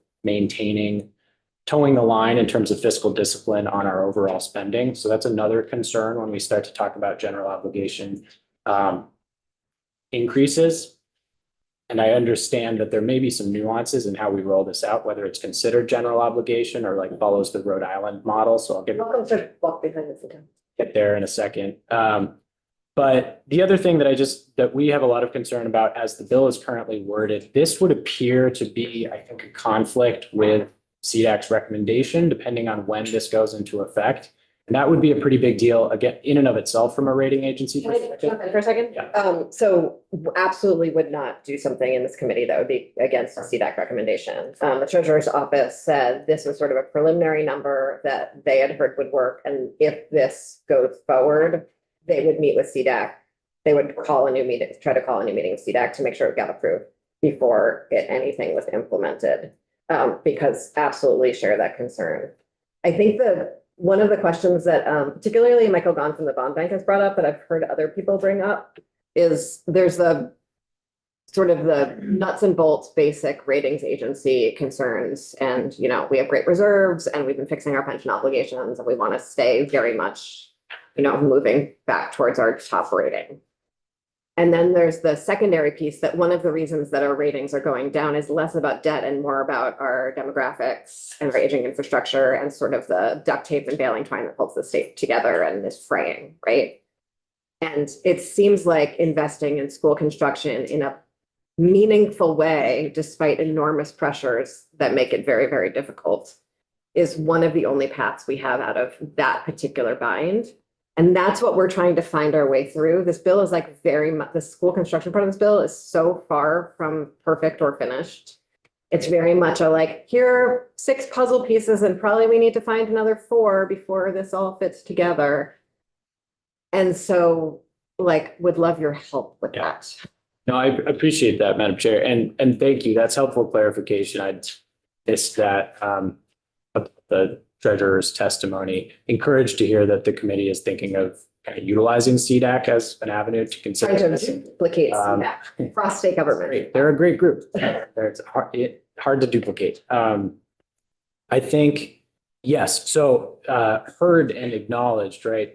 towing the line in terms of fiscal discipline on our overall spending. So that's another concern when we start to talk about general obligation increases. And I understand that there may be some nuances in how we roll this out, whether it's considered general obligation or like follows the Rhode Island model. So I'll Welcome to walk behind us again. get there in a second. But the other thing that we have a lot of concern about as the bill is currently worded, this would appear to be, I think, a conflict with CDAC's recommendation, depending on when this goes into effect. And that would be a pretty big deal, again, in and of itself from a rating agency Can I perspective. jump in for a second? Yeah. So absolutely would not do something in this committee that would be against the CDAC recommendation. The treasurer's office said this was sort of a preliminary number that they had heard would work. And if this goes forward, they would meet with CDAC. They would call a new meeting, try to call a new meeting with CDAC to make sure it got approved before anything was implemented. Because absolutely share that concern. I think one of the questions that particularly Michael Gahn from the Bond Bank has brought up, but I've heard other people bring up, is there's the sort of the nuts and bolts basic ratings agency concerns. And, you know, we have great reserves and we've been fixing our pension obligations and we want to stay very much, you know, moving back towards our top rating. And then there's the secondary piece that one of the reasons that our ratings are going down is less about debt and more about our demographics and our aging infrastructure and sort of the duct tape and baling twine that holds the state together and is fraying, right? And it seems like investing in school construction in a meaningful way, despite enormous pressures that make it very, very difficult, is one of the only paths we have out of that particular bind. And that's what we're trying to find our way through. This bill is like very much, the school construction part of this bill is so far from perfect or finished. It's very much a like, here are 6 puzzle pieces and probably we need to find another 4 before this all fits together. And so like, would love your help with that. No, I appreciate that, Madam Chair, and thank you. That's helpful clarification. I'd missed that of the treasurer's testimony. Encouraged to hear that the committee is thinking of kind of utilizing CDAC as an avenue to consider Trying this. to duplicate CDAC, cross state government. Great. They're a great group. It's hard to duplicate. I think, yes, so heard and acknowledged, right?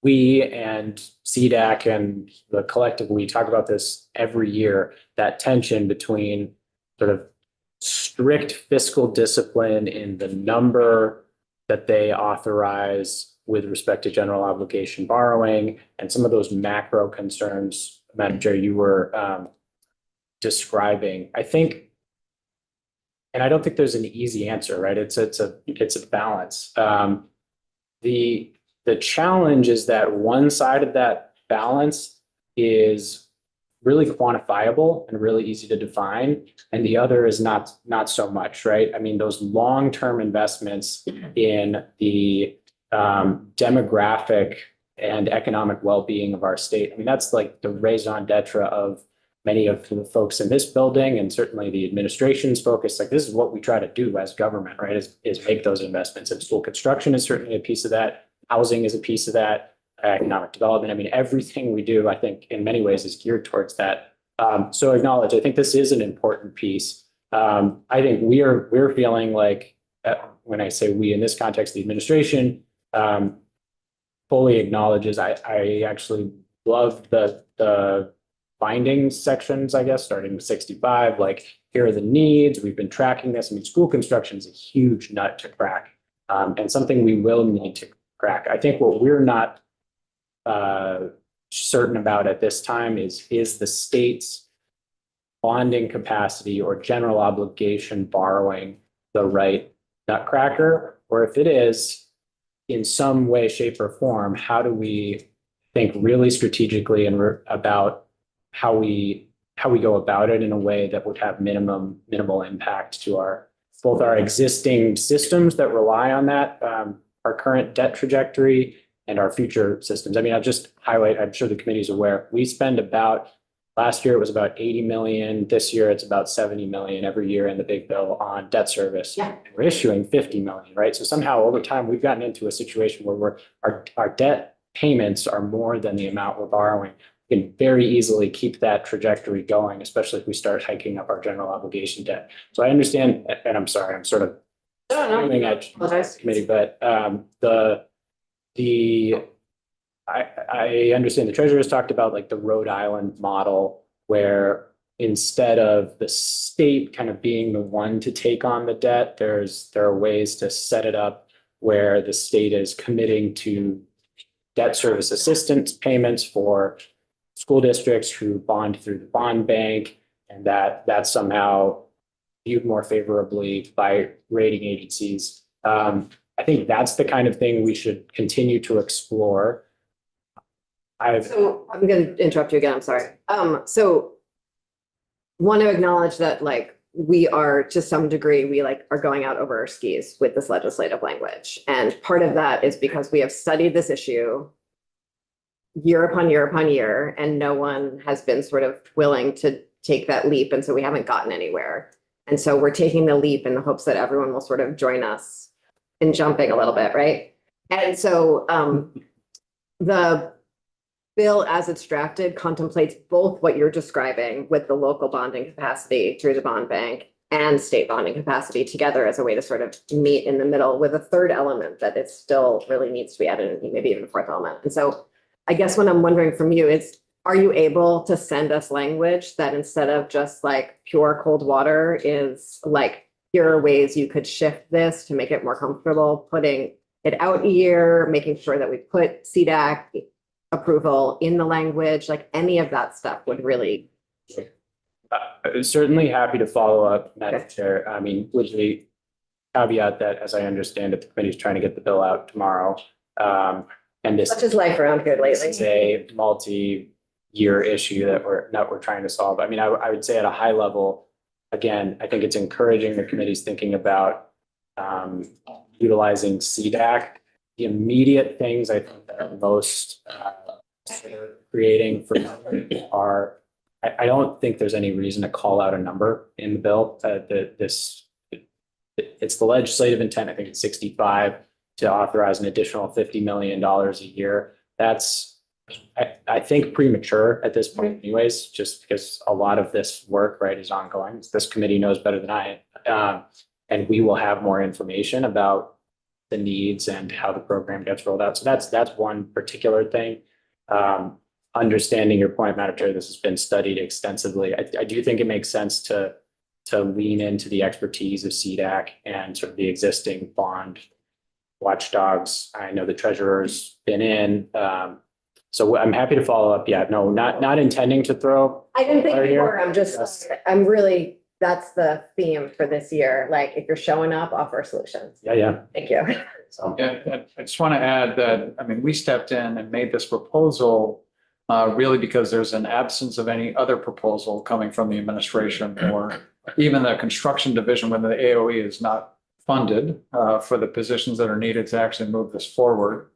We and CDAC and the collective, we talk about this every year, that tension between sort of strict fiscal discipline in the number that they authorize with respect to general obligation borrowing and some of those macro concerns, Madam Chair, you were describing. I think, and I don't think there's an easy answer, right? It's a balance. The challenge is that one side of that balance is really quantifiable and really easy to define, and the other is not so much, right? I mean, those long-term investments in the demographic and economic well-being of our state. I mean, that's like the raison d'etre of many of the folks in this building and certainly the administration's focus. Like, this is what we try to do as government, right? Is make those investments. And school construction is certainly a piece of that. Housing is a piece of that. Economic development. I mean, everything we do, I think, in many ways is geared towards that. So acknowledge, I think this is an important piece. I think we're feeling like, when I say we in this context, the administration fully acknowledges. I actually love the findings sections, I guess, starting with 65, like, here are the needs. We've been tracking this. I mean, school construction is a huge nut to crack, and something we will need to crack. I think what we're not certain about at this time is the state's bonding capacity or general obligation borrowing the right nutcracker, or if it is, in some way, shape, or form, how do we think really strategically and about how we go about it in a way that would have minimal impact to both our existing systems that rely on that, our current debt trajectory, and our future systems. I mean, I'll just highlight, I'm sure the committee is aware, we spend last year it was about 80 million. This year it's about 70 million every year in the big bill on debt service. Yeah. We're issuing 50 million, right? So somehow over time, we've gotten into a situation where our debt payments are more than the amount we're borrowing. We can very easily keep that trajectory going, especially if we start hiking up our general obligation debt. So I understand, and I'm sorry, I'm sort of screaming at the committee, but the I understand the treasurer's talked about like the Rhode Island model where instead of the state kind of being the one to take on the debt, there are ways to set it up where the state is committing to debt service assistance payments for school districts who bond through the bond bank, and that's somehow viewed more favorably by rating agencies. I think that's the kind of thing we should continue to explore. So I'm gonna interrupt you again, I'm sorry. So want to acknowledge that like we are, to some degree, we like are going out over our skis with this legislative language. And part of that is because we have studied this issue year upon year upon year, and no one has been sort of willing to take that leap. And so we haven't gotten anywhere. And so we're taking the leap in the hopes that everyone will sort of join us in jumping a little bit, right? And so the bill as it's drafted contemplates both what you're describing with the local bonding capacity through the bond bank and state bonding capacity together as a way to sort of meet in the middle with a third element that it still really needs to be added, and maybe even a fourth element. And so I guess what I'm wondering from you is, are you able to send us language that instead of just like pure cold water is like, here are ways you could shift this to make it more comfortable, putting it out a year, making sure that we put CDAC approval in the language, like any of that stuff would really. Certainly happy to follow up, Madam Okay. Chair. I mean, with the caveat that, as I understand it, the committee's trying to get the bill out tomorrow. And this Such is life around here lately. is a multi-year issue that we're trying to solve. I mean, I would say at a high level, again, I think it's encouraging the committee's thinking about utilizing CDAC. The immediate things I think that are most creating for are, I don't think there's any reason to call out a number in the bill. It's the legislative intent, I think it's 65, to authorize an additional $50 million a year. That's, I think, premature at this point anyways, just because a lot of this work, right, is ongoing. This committee knows better than I. And we will have more information about the needs and how the program gets rolled out. So that's one particular thing. Understanding your point, Madam Chair, this has been studied extensively. I do think it makes sense to lean into the expertise of CDAC and sort of the existing bond watchdogs. I know the treasurer's been in. So I'm happy to follow up. Yeah, no, not intending to throw. I didn't think Right you here. were, I'm really, that's the theme for this year. Like, if you're showing up, offer solutions. Yeah. Thank you. So. And I just want to add that, I mean, we stepped in and made this proposal really because there's an absence of any other proposal coming from the administration, or even the construction division when the AOE is not funded for the positions that are needed to actually move this forward.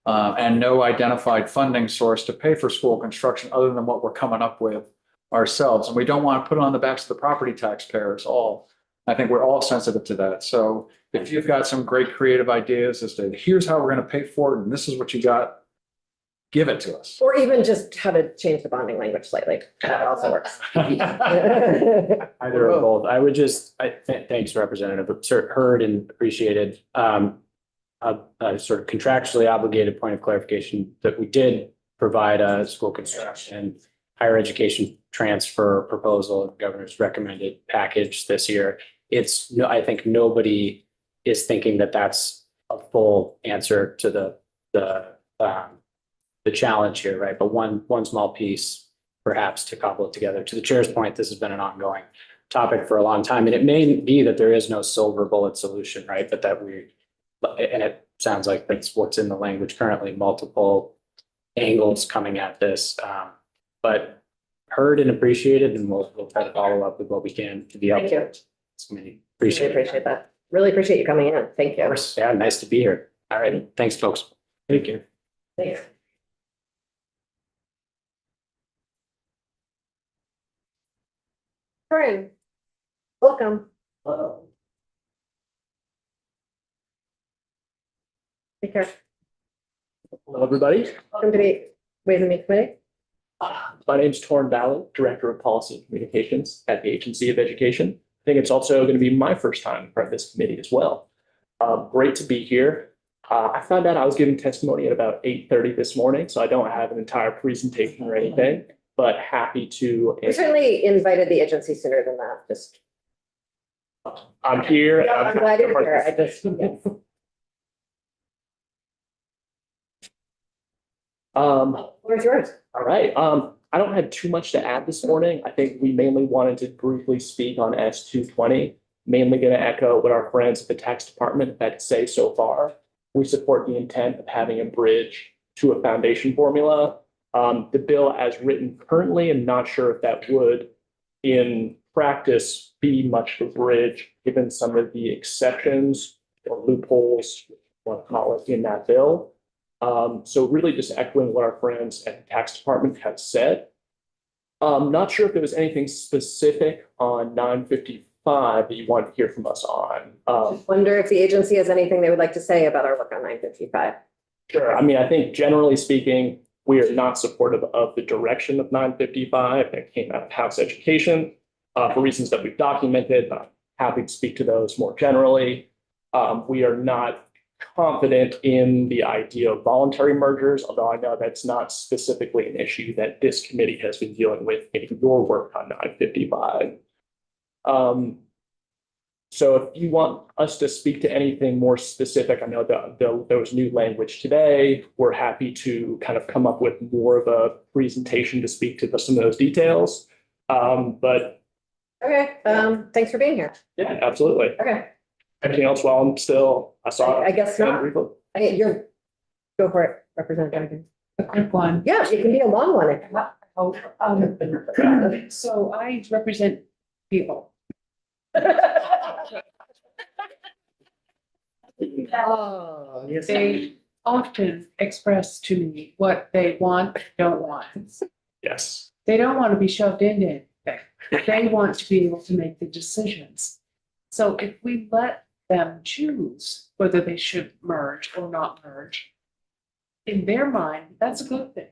And no identified funding source to pay for school construction other than what we're coming up with ourselves. And we don't want to put it on the backs of the property taxpayers all. I think we're all sensitive to that. So if you've got some great creative ideas as to here's how we're going to pay for it, and this is what you got, give it to us. Or even just how to change the bonding language slightly. That also works. Either or both. I would just, thanks, Representative, heard and appreciated. A sort of contractually obligated point of clarification that we did provide a school construction, higher education transfer proposal, the governor's recommended package this year. I think nobody is thinking that that's a full answer to the challenge here, right? But one small piece, perhaps, to cobble it together. To the chair's point, this has been an ongoing topic for a long time, and it may be that there is no silver bullet solution, right? But that and it sounds like that's what's in the language currently, multiple angles coming at this. But heard and appreciated, and we'll try to follow up with what we can to be Thank helpful. you. This committee. Really appreciate that. Really appreciate you coming in. Thank Of you. course, yeah, nice to be here. All right, thanks, folks. Thank you. Thanks. Corinne, welcome. Hello. Take care. Hello, everybody. Welcome to the Ways and Means Committee. My name's Torrin Ballard, Director of Policy and Communications at the Agency of Education. I think it's also going to be my first time in front of this committee as well. Great to be here. I found out I was giving testimony at about 8:30 this morning, so I don't have an entire presentation or anything, but happy to. We certainly invited the agency sooner than that, just. I'm here. and I'm glad you're here, I happy to just, participate. Um, where's yours? all right, I don't have too much to add this morning. I think we mainly wanted to briefly speak on S-220. Mainly going to echo what our friends at the tax department have had to say so far. We support the intent of having a bridge to a foundation formula. The bill as written currently, I'm not sure if that would, in practice, be much of a bridge, given some of the exceptions or loopholes, if you want to call it, in that bill. So really just echoing what our friends at the tax department have said. Not sure if there was anything specific on 955 that you wanted to hear from us on. Wonder if the agency has anything they would like to say about our work on 955. Sure. I mean, I think generally speaking, we are not supportive of the direction of 955 that came out of House Education for reasons that we've documented. I'm happy to speak to those more generally. We are not confident in the idea of voluntary mergers, although I know that's not specifically an issue that this committee has been dealing with in your work on 955. So if you want us to speak to anything more specific, I know that there was new language today. We're happy to kind of come up with more of a presentation to speak to some of those details. But Okay, thanks for being here. yeah, absolutely. Okay, Anything else while I'm still, I saw. I guess not. Briefly. You're, go for it, Representative Duncan. A quick one. Yeah, it can be a long one. if you want. So I represent people. Oh, yes. They often express to me what they want, don't want. Yes. They don't want to be shoved into anything. They want to be able to make the decisions. So if we let them choose whether they should merge or not merge, in their mind, that's a good thing.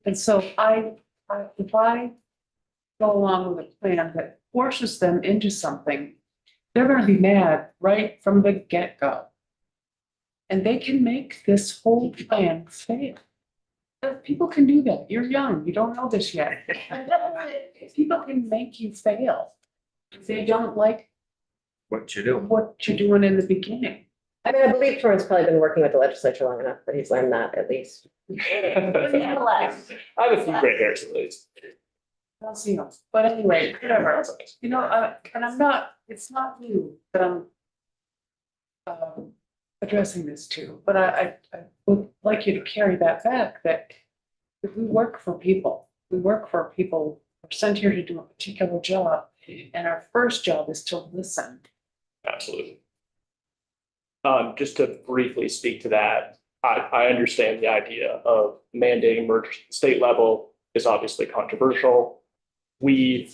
And so if I go along with a plan that forces them into something, they're gonna be mad right from the get-go. And they can make this whole plan fail. People can do that. You're young, you don't know this yet. People can make you fail if they don't like What you do? what you're doing in the beginning. I mean, I believe Torrance probably been working with the legislature long enough, but he's learned that at least. I have a few gray hairs at least. I'll see them. But anyway, whatever. You know, and I'm not, it's not you that I'm addressing this to, but I would like you to carry that back, that if we work for people, we're sent here to do a particular job, and our first job is to listen. Absolutely. Just to briefly speak to that, I understand the idea of mandating mergers at the state level is obviously controversial. We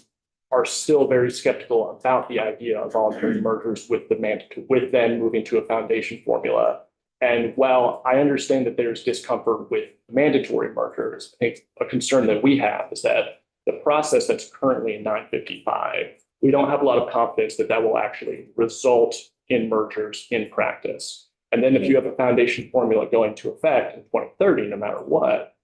are still very skeptical about the idea of voluntary mergers with then moving to a foundation formula. And while I understand that there's discomfort with mandatory mergers, I think a concern that we have is that the process that's currently in 955, we don't have a lot of confidence that that will actually result in mergers in practice. And then if you have a foundation formula going to effect in 2030, no matter what,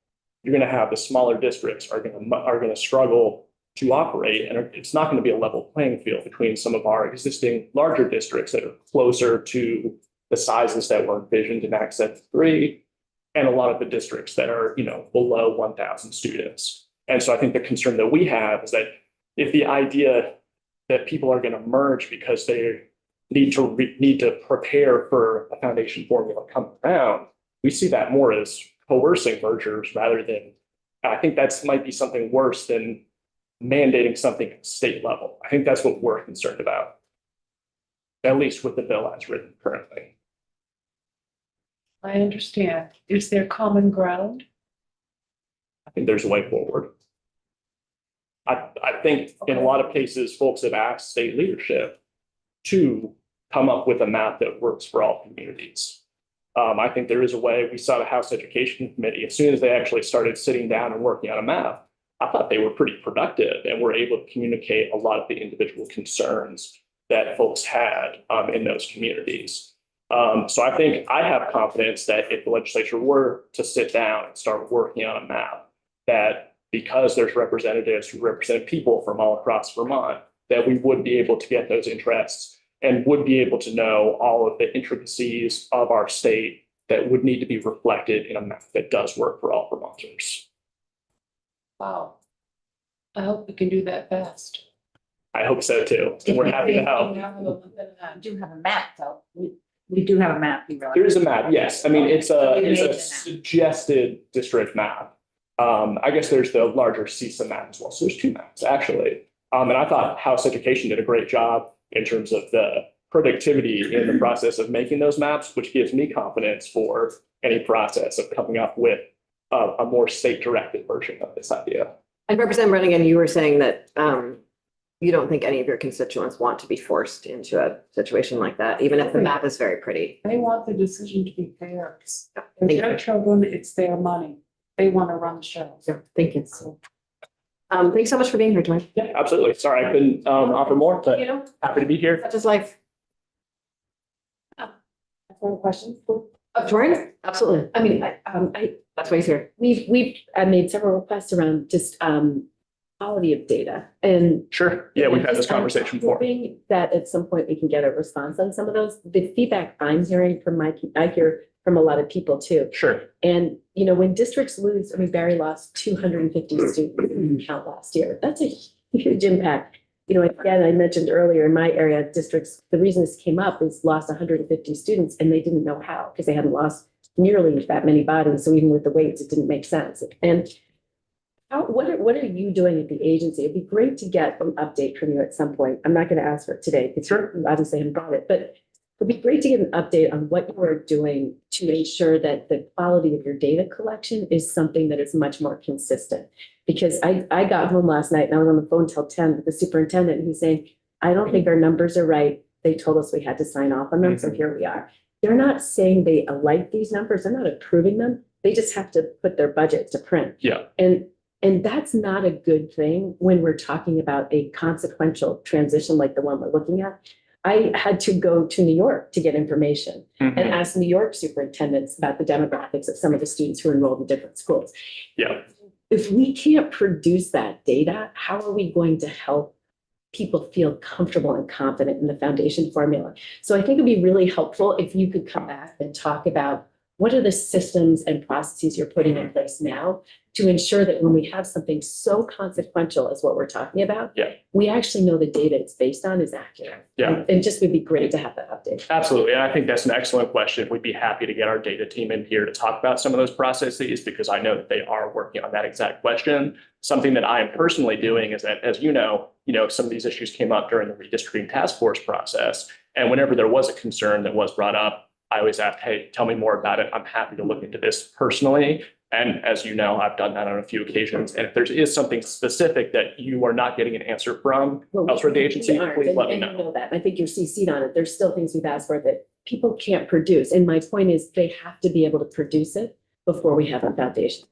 you're going to have the smaller districts are going to struggle to operate, and it's not going to be a level playing field between some of our existing larger districts that are closer to the sizes that were envisioned in Act 73, and a lot of the districts that are, below 1,000 students. And so I think the concern that we have is that if the idea that people are going to merge because they need to prepare for a foundation formula coming around, we see that more as coercing mergers rather than, I think that's might be something worse than mandating something at state level. I think that's what we're concerned about, at least with the bill as written currently. I understand. Is there common ground? I think there's a way forward. I think in a lot of cases, folks have asked state leadership to come up with a map that works for all communities. I think there is a way. We saw the House Education Committee, as soon as they actually started sitting down and working on a map, I thought they were pretty productive and were able to communicate a lot of the individual concerns that folks had in those communities. So I think I have confidence that if the legislature were to sit down and start working on a map, that because there's representatives who represent people from all across Vermont, that we would be able to get those interests and would be able to know all of the intricacies of our state that would need to be reflected in a map that does work for all Vermonters. Wow. I hope we can do that fast. I hope so too. And we're happy to help. Do have a map though. We do have a map. You realize. There is a map, yes. I mean, it's a suggested district map. I guess there's the larger CISA map as well. So there's two maps actually. And I thought House Education did a great job in terms of the productivity in the process of making those maps, which gives me confidence for any process of coming up with a more state-directed version of this idea. And Representative Brennigan, you were saying that you don't think any of your constituents want to be forced into a situation like that, even if the map is very pretty. They want the decision to be fair. It's Thank you. their children, it's their money. They want to run the show. Yeah, thank you. So Thanks so much for being here, Tori. Yeah, absolutely. Sorry, I couldn't offer more, but You know, happy to be here. such is life. One question. Tori, absolutely. I mean, That's why he's here. we've made several requests around just quality of data and. Sure. Yeah, we've had this conversation before. Hoping that at some point we can get a response on some of those. The feedback I'm hearing from I hear from a lot of people too. Sure. And, you know, when districts lose, I mean, Barry lost 250 students in count last year. That's a huge impact. You know, again, I mentioned earlier in my area, districts, the reason this came up is lost 150 students and they didn't know how because they hadn't lost nearly that many bodies. So even with the weights, it didn't make sense. And what are you doing at the agency? It'd be great to get an update from you at some point. I'm not going to ask for it today because you obviously haven't got it, but it'd be great to get an update on what you are doing to ensure that the quality of your data collection is something that is much more consistent. Because I got home last night and I was on the phone till 10 with the superintendent and he's saying, I don't think our numbers are right. They told us we had to sign off on them, so here we are. They're not saying they like these numbers. They're not approving them. They just have to put their budget to print. Yeah. And that's not a good thing when we're talking about a consequential transition like the one we're looking at. I had to go to New York to get information and ask New York superintendents about the demographics of some of the students who are enrolled in different schools. Yeah. If we can't produce that data, how are we going to help people feel comfortable and confident in the foundation formula? So I think it'd be really helpful if you could come back and talk about what are the systems and processes you're putting in place now to ensure that when we have something so consequential as what we're talking about, we actually know the data it's based on is accurate. Yeah. And just would be great to have that update. Absolutely. And I think that's an excellent question. We'd be happy to get our data team in here to talk about some of those processes because I know that they are working on that exact question. Something that I am personally doing is that, as you know, some of these issues came up during the redistricting task force process. And whenever there was a concern that was brought up, I always ask, hey, tell me more about it. I'm happy to look into this personally. And as you know, I've done that on a few occasions. And if there is something specific that you are not getting an answer from elsewhere at the agency, please let me know. And you know that. I think you're CC'd on it. There's still things we've asked for that people can't produce. And my point is they have to be able to produce it before we have a foundation.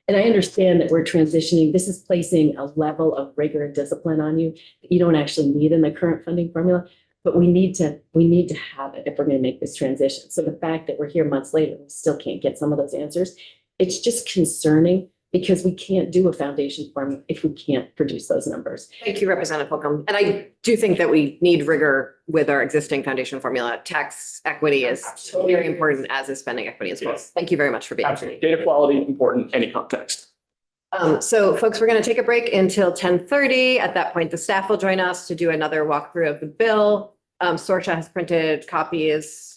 And I understand that we're transitioning. This is placing a level of rigor and discipline on you that you don't actually need in the current funding formula. But we need to have it if we're going to make this transition. So the fact that we're here months later, we still can't get some of those answers. It's just concerning because we can't do a foundation formula if we can't produce those numbers. Thank you, Representative Holcomb. And I do think that we need rigor with our existing foundation formula. Tax equity is very important, as is spending equity as well. Thank you very much for being here. Absolutely. Data quality, important, any context. So folks, we're going to take a break until 10:30. At that point, the staff will join us to do another walkthrough of the bill. Sorcha has printed copies